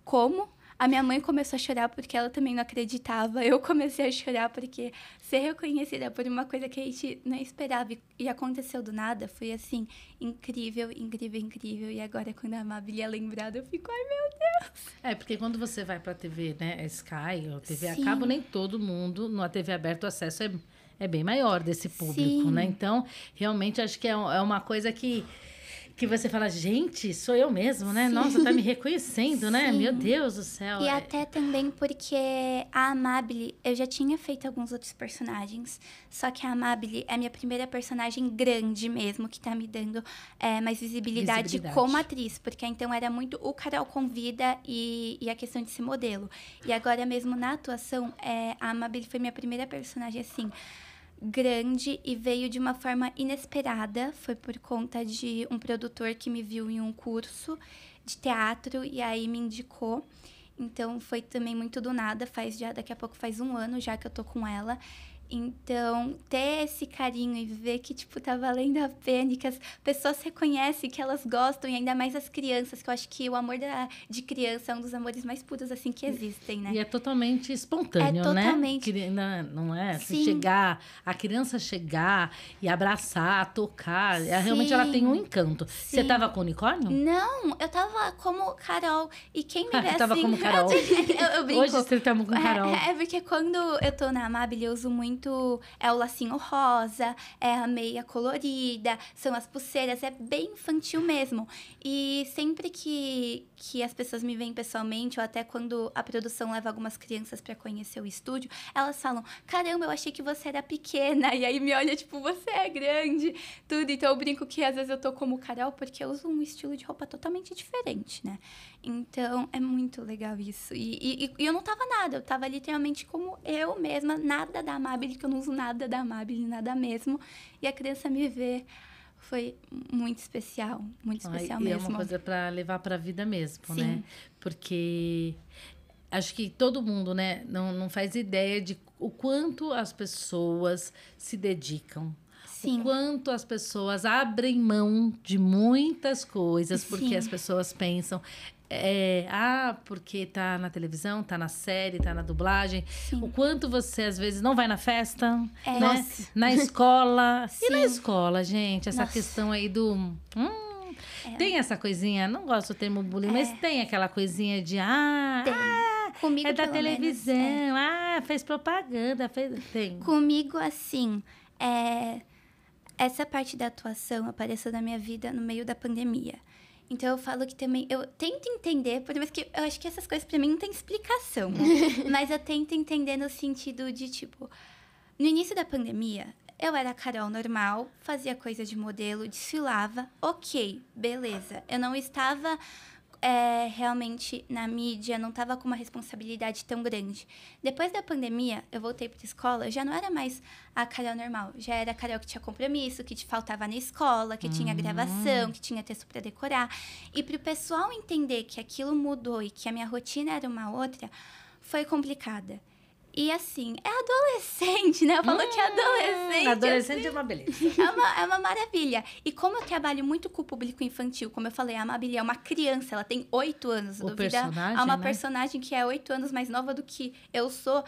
como? A minha mãe começou a chorar porque ela também não acreditava. Eu comecei a chorar porque ser reconhecida por uma coisa que a gente não esperava e aconteceu do nada foi, assim, incrível, incrível, incrível. E agora, quando a Amabile é lembrada, eu fico: ai, meu Deus! Porque quando você vai pra TV, né, Sky ou TV Sim. a cabo, nem todo mundo, na TV aberta, o acesso é bem maior desse público, Sim. né? Então, realmente, acho que é uma coisa que você fala: gente, sou eu mesmo, né? Sim. Nossa, tá me reconhecendo, né? Sim. Meu Deus do céu. E até também porque a Amabile, eu já tinha feito alguns outros personagens, só que a Amabile é a minha primeira personagem grande mesmo, que tá me dando mais visibilidade como atriz, porque então era muito o Carol Convida e a questão de ser modelo. E agora mesmo na atuação, a Amabile foi minha primeira personagem, assim, grande, e veio de uma forma inesperada. Foi por conta de um produtor que me viu em um curso de teatro e aí me indicou. Então foi também muito do nada, daqui a pouco faz 1 ano já que eu tô com ela. Então, ter esse carinho e ver que, tipo, tá valendo a pena e que as pessoas reconhecem que elas gostam, e ainda mais as crianças, que eu acho que o amor de criança é um dos amores mais puros, assim, que existem, né? E é totalmente espontâneo, totalmente. né? Não é? Se Sim. a criança chegar e abraçar, tocar, realmente ela tem um encanto. Você Sim. tava com unicórnio? Não, eu tava como Carol. E quem me vê assim... Tava como Carol. eu brinco. Hoje você tá com Carol. É porque quando eu tô na Amabile, eu uso muito... É o lacinho rosa, é a meia colorida, são as pulseiras, é bem infantil mesmo. E sempre que as pessoas me veem pessoalmente, ou até quando a produção leva algumas crianças pra conhecer o estúdio, elas falam, caramba, eu achei que você era pequena. E aí me olha, tipo, você é grande, tudo. Então eu brinco que às vezes eu tô como Carol, porque eu uso um estilo de roupa totalmente diferente, né? Então, é muito legal isso. E eu não tava nada, eu tava literalmente como eu mesma, nada da Amabile, que eu não uso nada da Amabile, nada mesmo. E a criança me vê, foi muito especial E mesmo. é uma coisa pra levar pra vida mesmo, Sim. né? Porque acho que todo mundo, né, não faz ideia de o quanto as pessoas se dedicam. Sim. O quanto as pessoas abrem mão de muitas coisas, porque Sim. as pessoas pensam, porque tá na televisão, tá na série, tá na dublagem. Sim. O quanto você, às vezes, não vai na festa, É. né? Nossa. Na escola. E na Sim. escola, gente, essa Nossa. questão aí do... Tem essa coisinha, não gosto do termo bullying, mas tem aquela coisinha de... Tem. Comigo, é da pelo televisão, menos, fez propaganda, tem. Comigo, assim, essa parte da atuação apareceu na minha vida no meio da pandemia. Então, eu falo que também... Eu tento entender, por mais que eu acho que essas coisas pra mim não tem explicação. Mas eu tento entender no sentido de, tipo... No início da pandemia, eu era a Carol normal, fazia coisa de modelo, desfilava. Ok, beleza. Eu não estava... realmente na mídia, não estava com uma responsabilidade tão grande. Depois da pandemia, eu voltei para a escola, eu já não era mais a Carol normal, já era a Carol que tinha compromisso, que te faltava na escola, que tinha gravação, que tinha texto para decorar. E para o pessoal entender que aquilo mudou e que a minha rotina era uma outra, foi complicada. E assim, é adolescente, né? Eu falo que é adolescente. Adolescente assim, é uma beleza. É uma maravilha. E como eu trabalho muito com o público infantil, como eu falei, a Amabile é uma criança, ela tem 8 anos. O personagem, há uma né? personagem que é 8 anos mais nova do que eu sou.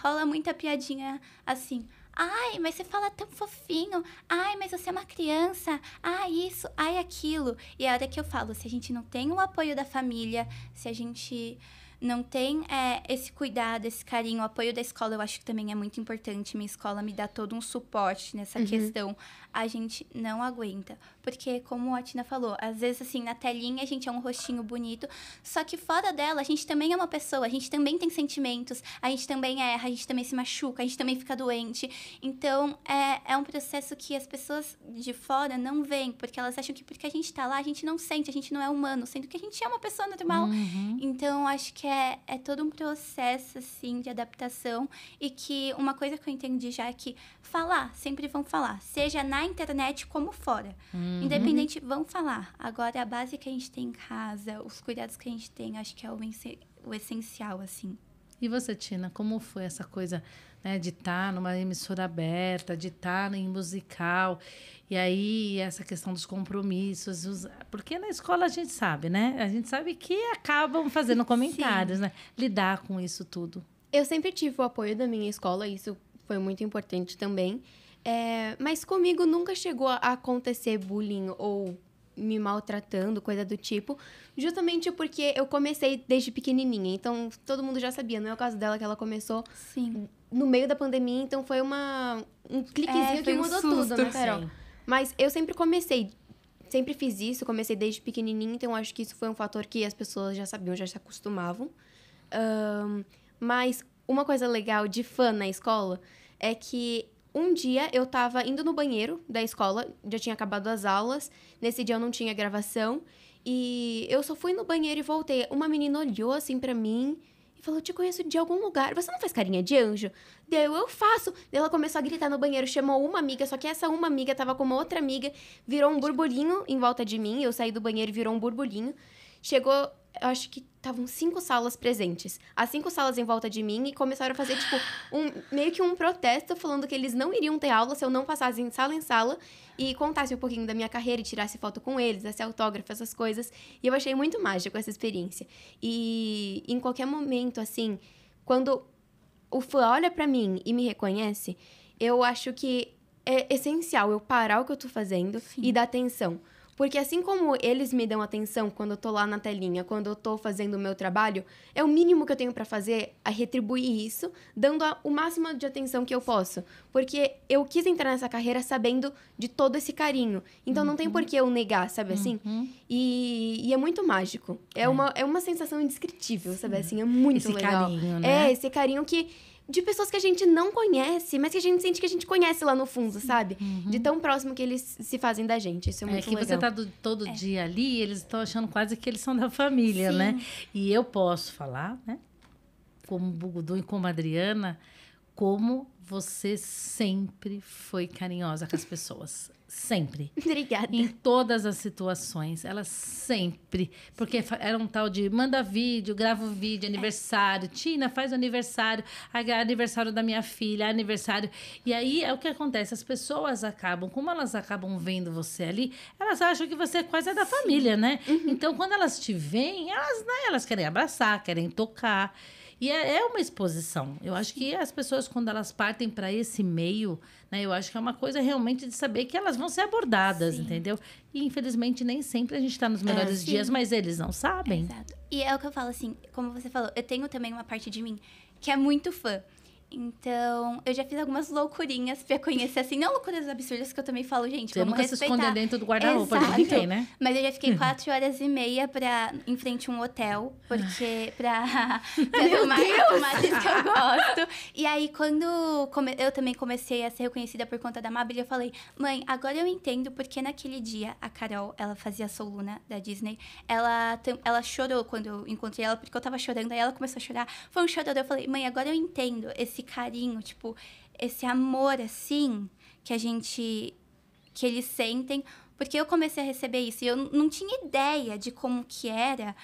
Rola muita piadinha assim... Ai, mas você fala tão fofinho. Ai, mas você é uma criança. Ai, isso, ai, aquilo. E a hora que eu falo, se a gente não tem o apoio da família, se a gente não tem esse cuidado, esse carinho, o apoio da escola, eu acho que também é muito importante. Minha escola me dá todo um suporte nessa questão. A gente não aguenta. Porque, como a Tina falou, às vezes, assim, na telinha a gente é um rostinho bonito, só que fora dela, a gente também é uma pessoa, a gente também tem sentimentos, a gente também erra, a gente também se machuca, a gente também fica doente. Então, é um processo que as pessoas de fora não veem, porque elas acham que porque a gente tá lá, a gente não sente, a gente não é humano, sendo que a gente é uma pessoa normal. Então, acho que é todo um processo, assim, de adaptação, e que uma coisa que eu entendi já é que falar, sempre vão falar, seja na internet como fora. Independente, vão falar. Agora, a base que a gente tem em casa, os cuidados que a gente tem, acho que é o essencial, assim. E você, Tina, como foi essa coisa, né, de estar numa emissora aberta, de estar em musical, e aí essa questão dos compromissos, porque na escola a gente sabe, né? A gente sabe que acabam fazendo comentários, né? Lidar com isso tudo. Eu sempre tive o apoio da minha escola, isso foi muito importante também. Mas comigo nunca chegou a acontecer bullying ou me maltratando, coisa do tipo, justamente porque eu comecei desde pequenininha, então todo mundo já sabia, não é o caso dela que ela começou no meio da pandemia, então foi um cliquezinho que mudou tudo, né, Carol? Sim. Mas eu sempre fiz isso, comecei desde pequenininha, então acho que isso foi um fator que as pessoas já sabiam, já se acostumavam. Mas uma coisa legal de fã na escola é que um dia eu tava indo no banheiro da escola, já tinha acabado as aulas, nesse dia eu não tinha gravação, e eu só fui no banheiro e voltei. Uma menina olhou assim pra mim e falou, eu te conheço de algum lugar, você não faz carinha de anjo? Eu faço. Ela começou a gritar no banheiro, chamou uma amiga, só que essa uma amiga tava com uma outra amiga, virou um burburinho em volta de mim, eu saí do banheiro e virou um burburinho. Chegou eu acho que estavam 5 salas presentes. As 5 salas em volta de mim e começaram a fazer, tipo, meio que um protesto falando que eles não iriam ter aula se eu não passasse em sala e contasse um pouquinho da minha carreira e tirasse foto com eles, desse autógrafo, essas coisas. E eu achei muito mágico essa experiência. E em qualquer momento, assim, quando o fã olha pra mim e me reconhece, eu acho que é essencial eu parar o que eu tô fazendo e dar atenção. Porque assim como eles me dão atenção quando eu tô lá na telinha, quando eu tô fazendo o meu trabalho, é o mínimo que eu tenho pra fazer, a retribuir isso, dando o máximo de atenção que eu posso. Porque eu quis entrar nessa carreira sabendo de todo esse carinho. Então não tem por que eu negar, sabe assim? E é muito mágico. É uma sensação indescritível, sabe assim? É muito esse legal. Carinho, né? Esse carinho de pessoas que a gente não conhece, mas que a gente sente que a gente conhece lá no fundo, sabe? De tão próximo que eles se fazem da gente. Isso é muito legal. É que você tá todo dia ali, eles estão achando quase que eles são da família, né? E eu posso falar, né? Como Bugudum e como Adriana, como você sempre foi carinhosa com as pessoas. Sempre. Obrigada. Em todas as situações. Ela sempre. Porque era um tal de manda vídeo, grava um vídeo, aniversário. Tina, faz o aniversário. Aniversário da minha filha, aniversário. E aí é o que acontece. As pessoas acabam, como elas acabam vendo você ali, elas acham que você é quase da família, né? Então, quando elas te veem, elas querem abraçar, querem tocar. E é uma exposição. Eu acho que as pessoas, quando elas partem para esse meio, né, eu acho que é uma coisa realmente de saber que elas vão ser abordadas, entendeu? E, infelizmente, nem sempre a gente está nos melhores dias, mas eles não sabem. Exato. E é o que eu falo, assim, como você falou, eu tenho também uma parte de mim que é muito fã. Então, eu já fiz algumas loucurinhas pra conhecer, assim, não loucuras absurdas, que eu também falo, gente, Você vamos nunca respeitar. se escondeu dentro do guarda-roupa de Exato. ninguém, né? Mas eu já fiquei 4h30 em frente a um hotel, porque pra filmar imagens que eu gosto. E aí, quando eu também comecei a ser reconhecida por conta da Mabel, eu falei, mãe, agora eu entendo porque naquele dia, a Carol, ela fazia a Soluna da Disney, ela chorou quando eu encontrei ela, porque eu tava chorando, aí ela começou a chorar, foi um chororô. Eu falei, mãe, agora eu entendo esse carinho, tipo, esse amor, assim, que eles sentem, porque eu comecei a receber isso, e eu não tinha ideia de como que era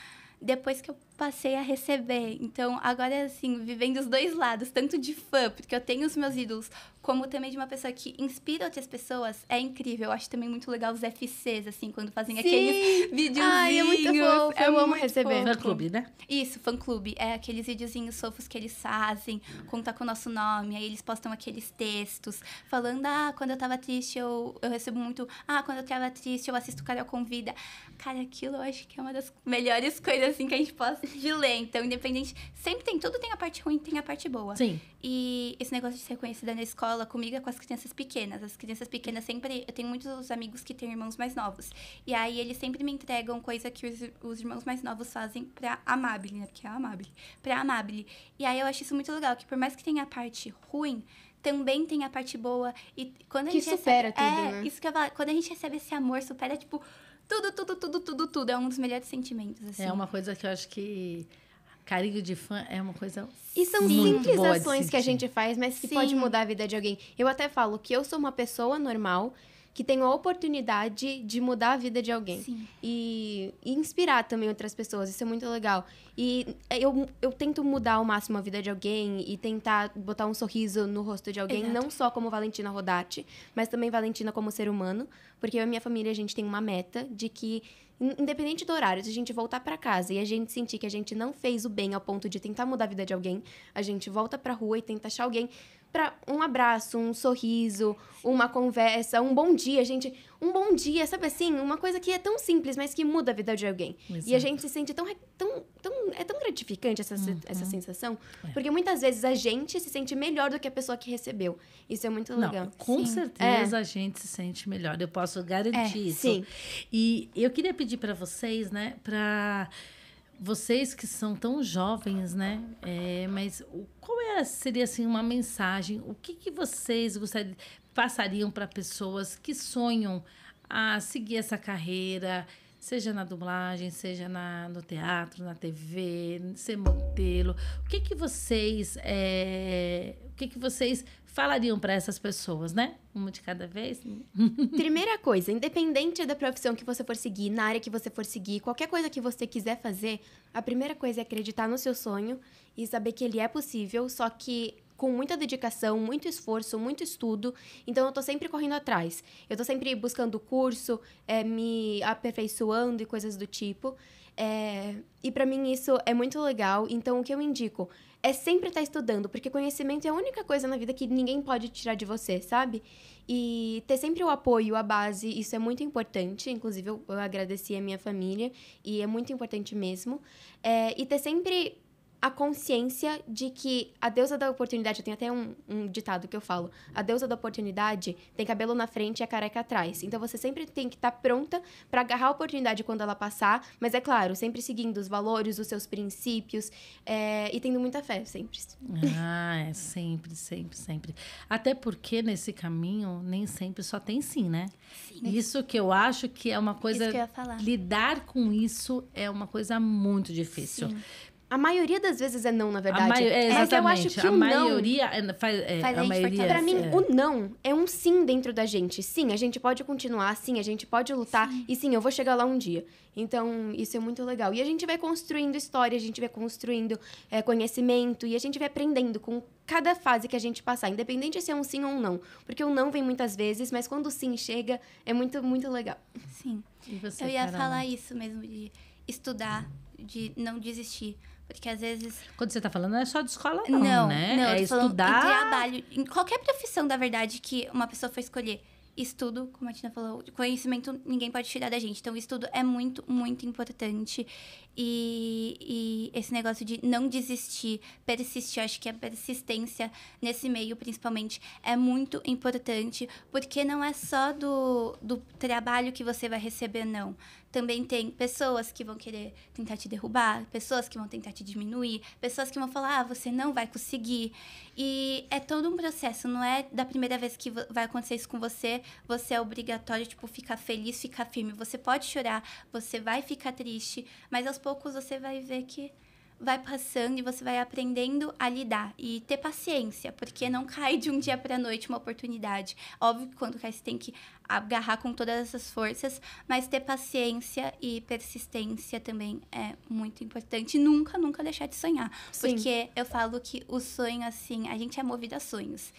depois que eu passei a receber. Então, agora, assim, vivendo os dois lados, tanto de fã, porque eu tenho os meus ídolos, como também de uma pessoa que inspira outras pessoas, é incrível. Eu acho também muito legal os FCs, assim, quando fazem aqueles videozinhos. Ai, é muito fofo, eu amo receber. Fã-clube, né? Isso, fã-clube. É aqueles videozinhos fofos que eles fazem, conta com o nosso nome, aí eles postam aqueles textos, falando, quando eu tava triste, eu recebo muito, quando eu tava triste, eu assisto Carol Convida. Cara, aquilo eu acho que é uma das melhores coisas, assim, que a gente pode de ler. Então, independente, sempre tudo tem a parte ruim, tem a parte boa. Sim. E esse negócio de ser reconhecida na escola, comigo é com as crianças pequenas. As crianças pequenas sempre... Eu tenho muitos amigos que têm irmãos mais novos. E aí, eles sempre me entregam coisa que os irmãos mais novos fazem pra Amabile, né? Porque é a Amabile. Pra Amabile. E aí, eu acho isso muito legal, que por mais que tenha a parte ruim, também tem a parte boa. E quando a que gente supera recebe, tudo, né? Isso que eu falo. Quando a gente recebe esse amor, supera, tipo... Tudo. É um dos melhores sentimentos, assim. É uma coisa que eu acho que... Carinho de fã é uma coisa E são muito simples boa de ações que a sentir. gente faz, mas que Sim. pode mudar a vida de alguém. Eu até falo que eu sou uma pessoa normal que tem a oportunidade de mudar a vida de alguém. Sim. E inspirar também outras pessoas. Isso é muito legal. E eu tento mudar ao máximo a vida de alguém e tentar botar um sorriso no rosto de alguém, Exato. não só como Valentina Rodati, mas também Valentina como ser humano. Porque eu e a minha família, a gente tem uma meta de que, independente do horário, se a gente voltar pra casa e a gente sentir que a gente não fez o bem ao ponto de tentar mudar a vida de alguém, a gente volta pra rua e tenta achar alguém para um abraço, um sorriso, uma conversa, um bom dia, gente. Um bom dia, sabe assim? Uma coisa que é tão simples, mas que muda a vida de alguém. Exato. E a gente se sente é tão gratificante essa sensação. Porque muitas vezes a gente se sente melhor do que a pessoa que recebeu. Isso é muito legal. Não, com Sim. certeza a gente se sente melhor. Eu posso garantir isso. sim. E eu queria pedir para vocês, né, para vocês que são tão jovens, né, mas qual seria assim uma mensagem? O que vocês passariam para pessoas que sonham a seguir essa carreira? Seja na dublagem, seja no teatro, na TV, ser modelo. O que que vocês falariam para essas pessoas, né? Uma de cada vez? Primeira coisa, independente da profissão que você for seguir, na área que você for seguir, qualquer coisa que você quiser fazer, a primeira coisa é acreditar no seu sonho e saber que ele é possível, só que com muita dedicação, muito esforço, muito estudo. Então, eu tô sempre correndo atrás. Eu tô sempre buscando curso, me aperfeiçoando e coisas do tipo. E para mim isso é muito legal. Então, o que eu indico é sempre estar estudando, porque conhecimento é a única coisa na vida que ninguém pode tirar de você, sabe? E ter sempre o apoio, a base, isso é muito importante. Inclusive, eu agradeci a minha família, e é muito importante mesmo. E ter sempre a consciência de que a deusa da oportunidade, tem até um ditado que eu falo, a deusa da oportunidade tem cabelo na frente e a careca atrás. Então, você sempre tem que estar pronta para agarrar a oportunidade quando ela passar, mas é claro, sempre seguindo os valores, os seus princípios, e tendo muita fé, sempre. Sempre, sempre, sempre. Até porque nesse caminho, nem sempre só tem sim, né? Sim. Isso que eu acho que é uma coisa... Isso que eu ia falar. Lidar com isso é uma coisa muito difícil. Sim. A maioria das vezes é não, na verdade. Exatamente. Porque eu acho que a o maioria Faz a a gente maioria Pra mim, o não é um sim dentro da gente. Sim, a gente pode continuar, sim, a gente pode lutar. E sim, eu vou chegar lá um dia. Então, isso é muito legal. E a gente vai construindo história, a gente vai construindo conhecimento. E a gente vai aprendendo com cada fase que a gente passar. Independente se é um sim ou um não. Porque o não vem muitas vezes, mas quando o sim chega, é muito, muito legal. Sim. E você, Eu ia Carol? falar isso mesmo, de estudar, de não desistir. Porque às vezes... Quando você tá falando, não é só de escola não, né? Não, É eu tô falando estudar... em trabalho, em qualquer profissão, da verdade, que uma pessoa for escolher. Estudo, como a Tina falou, conhecimento ninguém pode tirar da gente. Então, o estudo é muito, muito importante. E esse negócio de não desistir, persistir, acho que a persistência nesse meio, principalmente, é muito importante. Porque não é só do trabalho que você vai receber, não. Também tem pessoas que vão querer tentar te derrubar, pessoas que vão tentar te diminuir, pessoas que vão falar, você não vai conseguir. E é todo um processo, não é da primeira vez que vai acontecer isso com você, você é obrigatório, ficar feliz, ficar firme. Você pode chorar, você vai ficar triste, mas aos poucos você vai ver que vai passando e você vai aprendendo a lidar e ter paciência, porque não cai de um dia para a noite uma oportunidade. Óbvio que quando cai você tem que agarrar com todas essas forças, mas ter paciência e persistência também é muito importante. E nunca, nunca deixar de sonhar. Sim. Porque eu falo que o sonho, assim, a gente é movido a sonhos.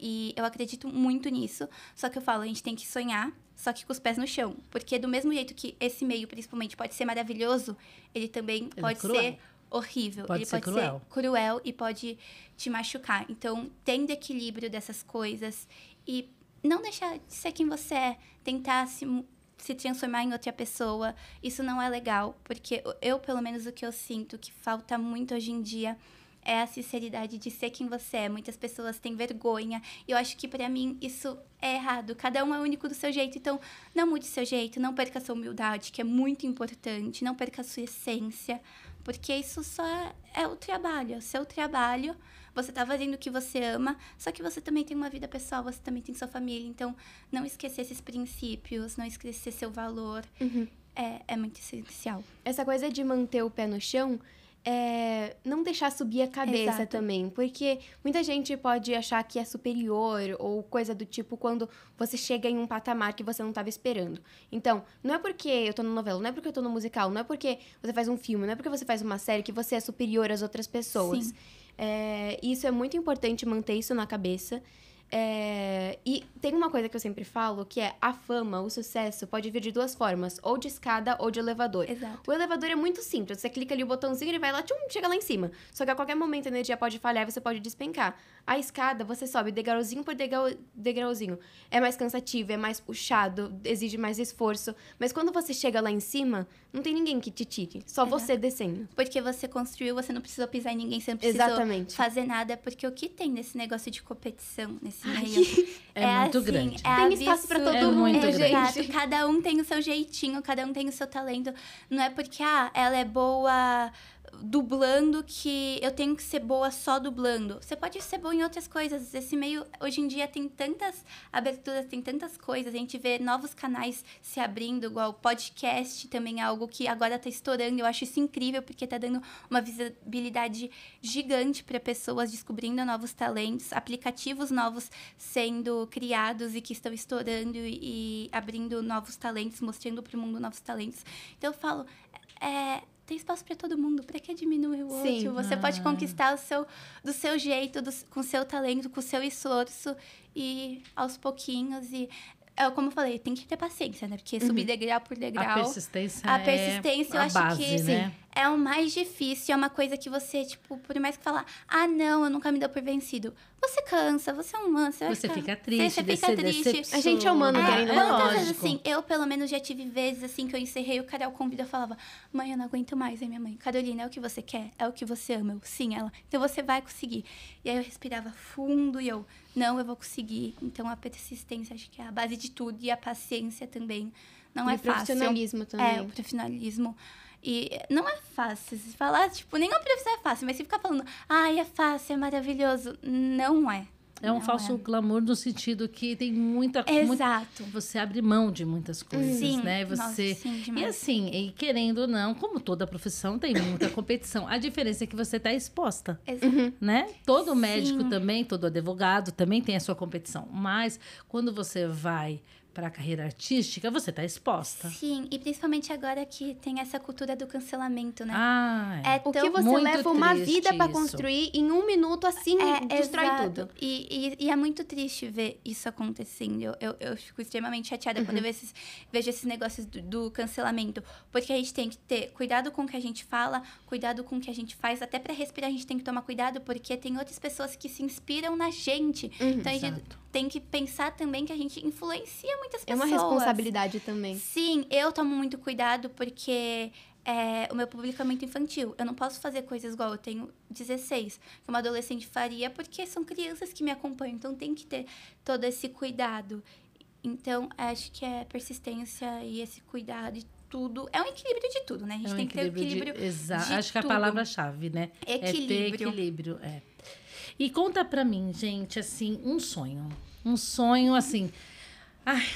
E eu acredito muito nisso, só que eu falo, a gente tem que sonhar, só que com os pés no chão. Porque do mesmo jeito que esse meio, principalmente, pode ser maravilhoso, ele também pode ser horrível. Ele pode ser cruel e pode te machucar. Então, tendo equilíbrio dessas coisas e não deixar de ser quem você é, tentar se transformar em outra pessoa, isso não é legal. Porque eu, pelo menos, o que eu sinto que falta muito hoje em dia é a sinceridade de ser quem você é. Muitas pessoas têm vergonha. E eu acho que, pra mim, isso é errado. Cada um é único do seu jeito. Então, não mude seu jeito. Não perca a sua humildade, que é muito importante. Não perca a sua essência. Porque isso só é o trabalho. É o seu trabalho. Você tá fazendo o que você ama. Só que você também tem uma vida pessoal. Você também tem sua família. Então, não esquecer esses princípios. Não esquecer seu valor. Uhum. É muito essencial. Essa coisa de manter o pé no chão... não deixar subir a cabeça. Exato. Também, porque muita gente pode achar que é superior ou coisa do tipo quando você chega em um patamar que você não estava esperando. Então, não é porque eu tô na novela, não é porque eu tô no musical, não é porque você faz um filme, não é porque você faz uma série que você é superior às outras pessoas. Sim. Isso é muito importante, manter isso na cabeça. E tem uma coisa que eu sempre falo, que é a fama, o sucesso pode vir de duas formas, ou de escada ou de elevador. Exato. O elevador é muito simples, você clica ali o botãozinho, ele vai lá, tchum, chega lá em cima. Só que a qualquer momento a energia pode falhar e você pode despencar. A escada, você sobe degrauzinho por degrauzinho. É mais cansativo, é mais puxado, exige mais esforço. Mas quando você chega lá em cima, não tem ninguém que te tire, só Exato. você descendo. Porque você construiu, você não precisou pisar em ninguém, você não precisou Exatamente. fazer nada. Porque o que tem nesse negócio de competição, nesse meio... É muito assim, grande. Tem espaço pra todo É mundo, muito gente. grande. Exato. Cada um tem o seu jeitinho, cada um tem o seu talento. Não é porque, ela é boa dublando que eu tenho que ser boa só dublando. Você pode ser boa em outras coisas. Esse meio, hoje em dia, tem tantas aberturas, tem tantas coisas. A gente vê novos canais se abrindo, igual o podcast também é algo que agora tá estourando. Eu acho isso incrível, porque tá dando uma visibilidade gigante para pessoas descobrindo novos talentos, aplicativos novos sendo criados e que estão estourando e abrindo novos talentos, mostrando para o mundo novos talentos. Então, eu falo... tem espaço para todo mundo. Para que diminuir o outro? Você pode conquistar do seu jeito, com o seu talento, com o seu esforço e aos pouquinhos. E como eu falei, tem que ter paciência, né? Porque subir degrau por degrau. A persistência eu acho base, que né? é o mais difícil. É uma coisa que você, tipo, por mais que falar, não, eu nunca me dou por vencido. Você cansa, você é humano. Você fica triste, você fica triste. A gente é humano, querendo ou não. Muitas vezes, assim, eu pelo menos já tive vezes, assim, que eu encerrei o Carol Convida, eu falava, mãe, eu não aguento mais, hein, minha mãe. Carolina, é o que você quer? É o que você ama? Eu, sim, ela. Então você vai conseguir. E aí eu respirava fundo e eu, não, eu vou conseguir. Então a persistência, acho que é a base de tudo. E a paciência também. Não é fácil. O profissionalismo também. O profissionalismo. E não é fácil. Se falar, tipo, nenhuma profissão é fácil. Mas se ficar falando, é fácil, é maravilhoso. Não é. É um falso glamour no sentido que tem muita coisa. Exato. Você abre mão de muitas coisas, sim, né? Você... Nossa, sim, demais. E assim, e querendo ou não, como toda profissão, tem muita competição. A diferença é que você está exposta, né? Todo médico também, todo advogado também tem a sua competição. Mas quando você vai para a carreira artística, você está exposta. Sim, e principalmente agora que tem essa cultura do cancelamento, né? O que você leva uma vida para construir em 1 minuto, assim, destrói tudo. E é muito triste ver isso acontecendo. Eu fico extremamente chateada quando eu vejo esses negócios do cancelamento. Porque a gente tem que ter cuidado com o que a gente fala, cuidado com o que a gente faz. Até para respirar, a gente tem que tomar cuidado, porque tem outras pessoas que se inspiram na gente. Então, a gente tem que pensar também que a gente influencia muitas pessoas. É uma responsabilidade também. Sim, eu tomo muito cuidado porque o meu público é muito infantil. Eu não posso fazer coisas igual eu tenho 16, que uma adolescente faria, porque são crianças que me acompanham. Então, tem que ter todo esse cuidado. Então, acho que é persistência e esse cuidado e tudo. É um equilíbrio de tudo, né? A gente tem que ter o equilíbrio Exato. de Acho que tudo. a palavra-chave, né? Equilíbrio. É ter equilíbrio, E conta pra mim, gente, assim, um sonho. Um sonho, assim... Ai,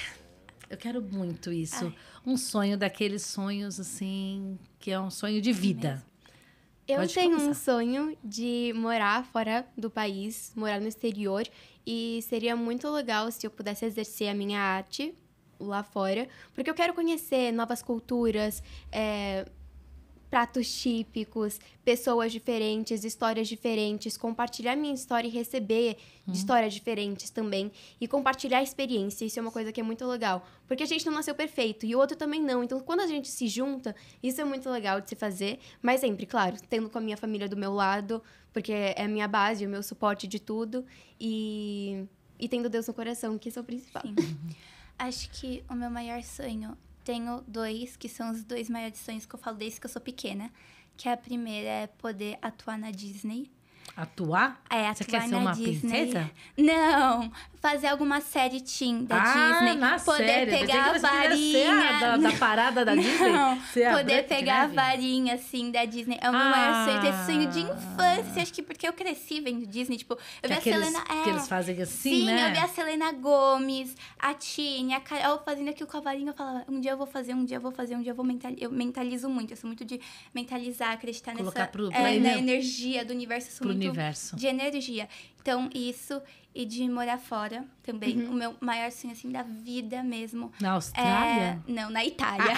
eu quero muito isso. Um sonho daqueles sonhos, assim, que é um sonho de vida. Eu Pode tenho começar. um sonho de morar fora do país, morar no exterior. E seria muito legal se eu pudesse exercer a minha arte lá fora. Porque eu quero conhecer novas culturas, pratos típicos, pessoas diferentes, histórias diferentes, compartilhar minha história e receber de histórias diferentes também. E compartilhar a experiência, isso é uma coisa que é muito legal. Porque a gente não nasceu perfeito e o outro também não. Então, quando a gente se junta, isso é muito legal de se fazer. Mas sempre, claro, tendo com a minha família do meu lado, porque é a minha base, o meu suporte de tudo. E tendo Deus no coração, que isso é o principal. Sim. Acho que o meu maior sonho... Tenho 2, que são os 2 maiores sonhos que eu falo desde que eu sou pequena. Que a primeira é poder atuar na Disney. Atuar? Você quer ser uma princesa? Não, fazer alguma série teen da Disney. Na poder série. Pegar a varinha. Da parada da Disney? Não, poder Branca de pegar a Neve? varinha, assim, da Disney. É o meu maior sonho, ter esse sonho de infância. Acho que porque eu cresci vendo Disney, tipo, eu vi a Selena... Que eles fazem assim, sim, né? eu vi a Selena Gomes, a Tini, a Carol fazendo aquilo com a varinha. Eu falava, um dia eu vou fazer, um dia eu vou fazer, um dia eu vou eu mentalizo muito. Eu sou muito de mentalizar, acreditar Colocar na energia do universo. Eu sou muito universo. de energia. Então, isso e de morar fora também. O meu maior sonho, assim, da vida mesmo. Na Austrália? Não, na Itália.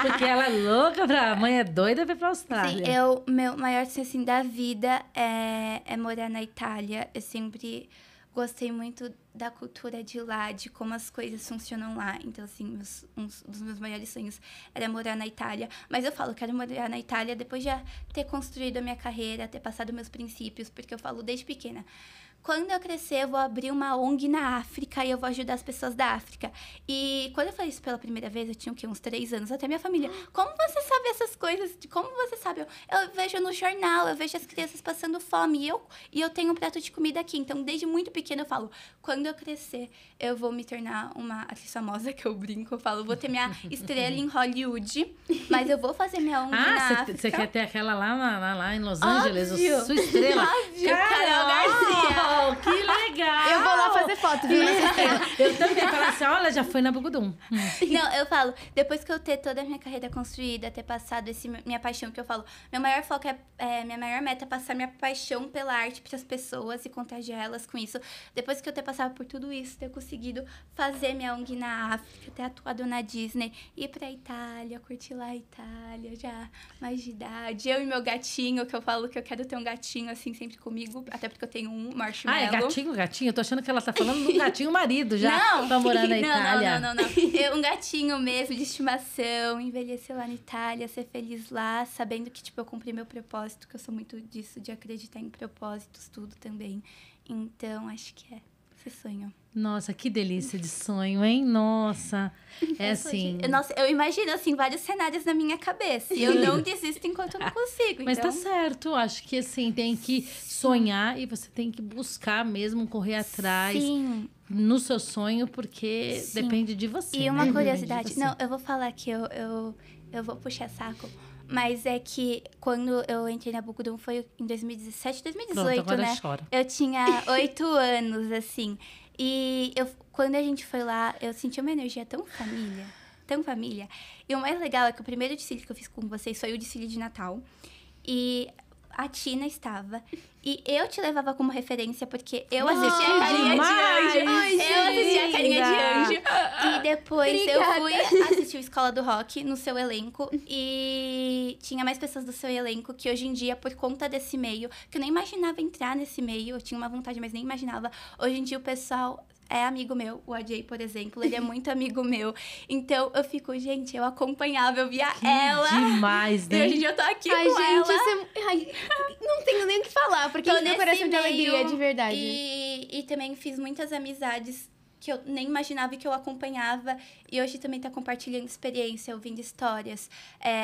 Porque ela é louca, a mãe é doida pra ir pra Austrália. Sim, meu maior sonho, assim, da vida é morar na Itália. Eu sempre gostei muito da cultura de lá, de como as coisas funcionam lá. Então, assim, um dos meus maiores sonhos era morar na Itália. Mas eu falo, quero morar na Itália depois de já ter construído a minha carreira, ter passado meus princípios, porque eu falo desde pequena. quando eu crescer, eu vou abrir uma ONG na África e eu vou ajudar as pessoas da África. E quando eu falei isso pela primeira vez, eu tinha o quê? Uns 3 anos. Até minha família, como você sabe essas coisas? Como você sabe? Eu vejo no jornal, eu vejo as crianças passando fome. E eu tenho um prato de comida aqui. Então, desde muito pequena, eu falo, quando eu crescer, eu vou me tornar uma atriz famosa, que eu brinco. Eu falo, vou ter minha estrela em Hollywood, mas eu vou fazer minha ONG na África. Você quer ter aquela lá em Los Angeles, Óbvio. sua estrela? Óbvio, Carol Garcia. Que legal! Eu vou lá fazer foto, viu? Eu também falo assim, olha, já foi na Bugudum. Não, eu falo, depois que eu ter toda a minha carreira construída, ter passado minha paixão, que eu falo, meu maior foco minha maior meta é passar minha paixão pela arte para as pessoas e contagiar elas com isso. Depois que eu ter passado por tudo isso, ter conseguido fazer minha ONG na África, ter atuado na Disney, ir pra Itália, curtir lá a Itália, já mais de idade. Eu e meu gatinho, que eu falo que eu quero ter um gatinho assim sempre comigo, até porque eu tenho um marshmallow. Ah, é gatinho? Eu tô achando que ela tá falando do gatinho marido já. Não, tá morando na Itália. Não. Um gatinho mesmo, de estimação, envelhecer lá na Itália, ser feliz lá, sabendo que, tipo, eu cumpri meu propósito, que eu sou muito disso, de acreditar em propósitos, tudo também. Então, acho que é esse sonho. Nossa, que delícia de sonho, hein? Nossa, é assim... Nossa, eu imagino, assim, vários cenários na minha cabeça. E eu não desisto enquanto eu não consigo. Mas então... tá certo, acho que, assim, tem que sonhar e você tem que buscar mesmo, correr atrás... Sim. No seu sonho, porque Sim. depende de você. E uma né? curiosidade. Não, eu vou falar que eu vou puxar saco. Mas é que quando eu entrei na Bugudum foi em 2017, 2018, Pronto, agora né? chora. Eu tinha 8 anos, assim. E quando a gente foi lá, eu senti uma energia tão família. Tão família. E o mais legal é que o primeiro desfile que eu fiz com vocês foi o desfile de Natal. E... a Tina estava. E eu te levava como referência, porque eu assistia a carinha de anjo. Eu assistia a carinha de anjo. E depois eu fui assistir o Escola do Rock no seu elenco. E tinha mais pessoas do seu elenco que hoje em dia, por conta desse meio, que eu nem imaginava entrar nesse meio. Eu tinha uma vontade, mas nem imaginava. Hoje em dia o pessoal... é amigo meu, o AJ, por exemplo, ele é muito amigo meu. Então, eu fico, gente, eu acompanhava, eu via ela. Demais, né? E hoje em dia eu tô aqui Ai, com gente, ela. não tenho nem o que falar, porque Tô meu coração de alegria, de verdade. E também fiz muitas amizades que eu nem imaginava e que eu acompanhava. E hoje também tá compartilhando experiência, ouvindo histórias,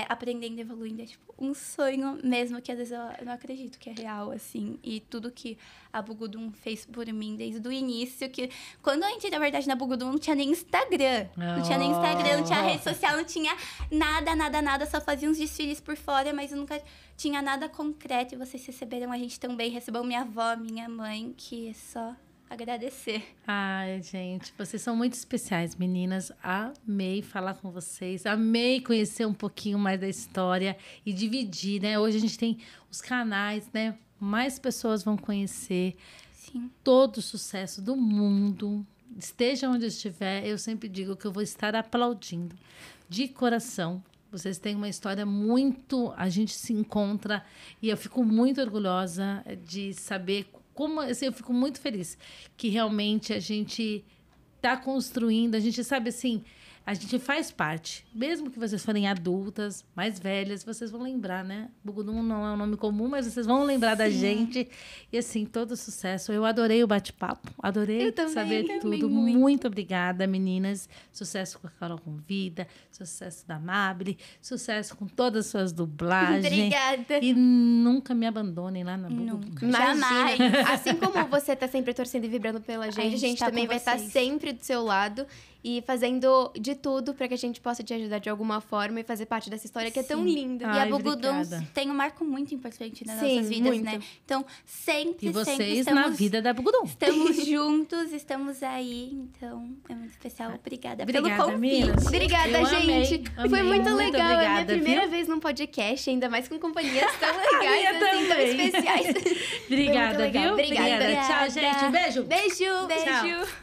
aprendendo, evoluindo. É tipo um sonho mesmo, que às vezes eu não acredito que é real, assim. E tudo que a Bugudum fez por mim desde o início, que quando eu entrei, na verdade, na Bugudum, não tinha nem Instagram. Não tinha nem Instagram, não tinha rede social, não tinha nada. Só fazia uns desfiles por fora, mas eu nunca tinha nada concreto. E vocês receberam a gente também, recebeu minha avó, minha mãe, que é só... agradecer. Ai, gente, vocês são muito especiais, meninas. Amei falar com vocês. Amei conhecer um pouquinho mais da história e dividir, né? Hoje a gente tem os canais, né? Mais pessoas vão conhecer. Sim. Todo o sucesso do mundo. Esteja onde estiver, eu sempre digo que eu vou estar aplaudindo. De coração. Vocês têm uma história muito... A gente se encontra e eu fico muito orgulhosa de saber... Como, assim, eu fico muito feliz que realmente a gente está construindo, a gente sabe assim, a gente faz parte. Mesmo que vocês forem adultas, mais velhas, vocês vão lembrar, né? Bugudum não é um nome comum, mas vocês vão lembrar da gente. E assim, todo sucesso. Eu adorei o bate-papo, adorei saber tudo. Muito obrigada, meninas. Sucesso com a Carol Convida, sucesso da Mabile, sucesso com todas as suas dublagens. Obrigada. E nunca me abandonem lá na Bugudum. Nunca. Jamais. Assim como você tá sempre torcendo e vibrando pela gente, a gente tá também com vai estar vocês. sempre do seu lado e fazendo de tudo para que a gente possa te ajudar de alguma forma e fazer parte dessa história que é tão linda. E Ai, a Bugudum obrigada. tem um marco muito importante nas Sim, nossas vidas, muito. né? Então, sempre E vocês estamos... na vida da Bugudum. Estamos juntos, estamos aí, então é muito especial. Obrigada pelo Obrigada, convite. meninas. Obrigada, Eu gente. amei, Foi muito legal. Muito É a minha obrigada, primeira viu? vez num podcast, ainda mais com companhias tão legais, assim, tão também. especiais. Obrigada, legal. viu? Obrigada. Tchau, gente. Beijo. Beijo. Tchau.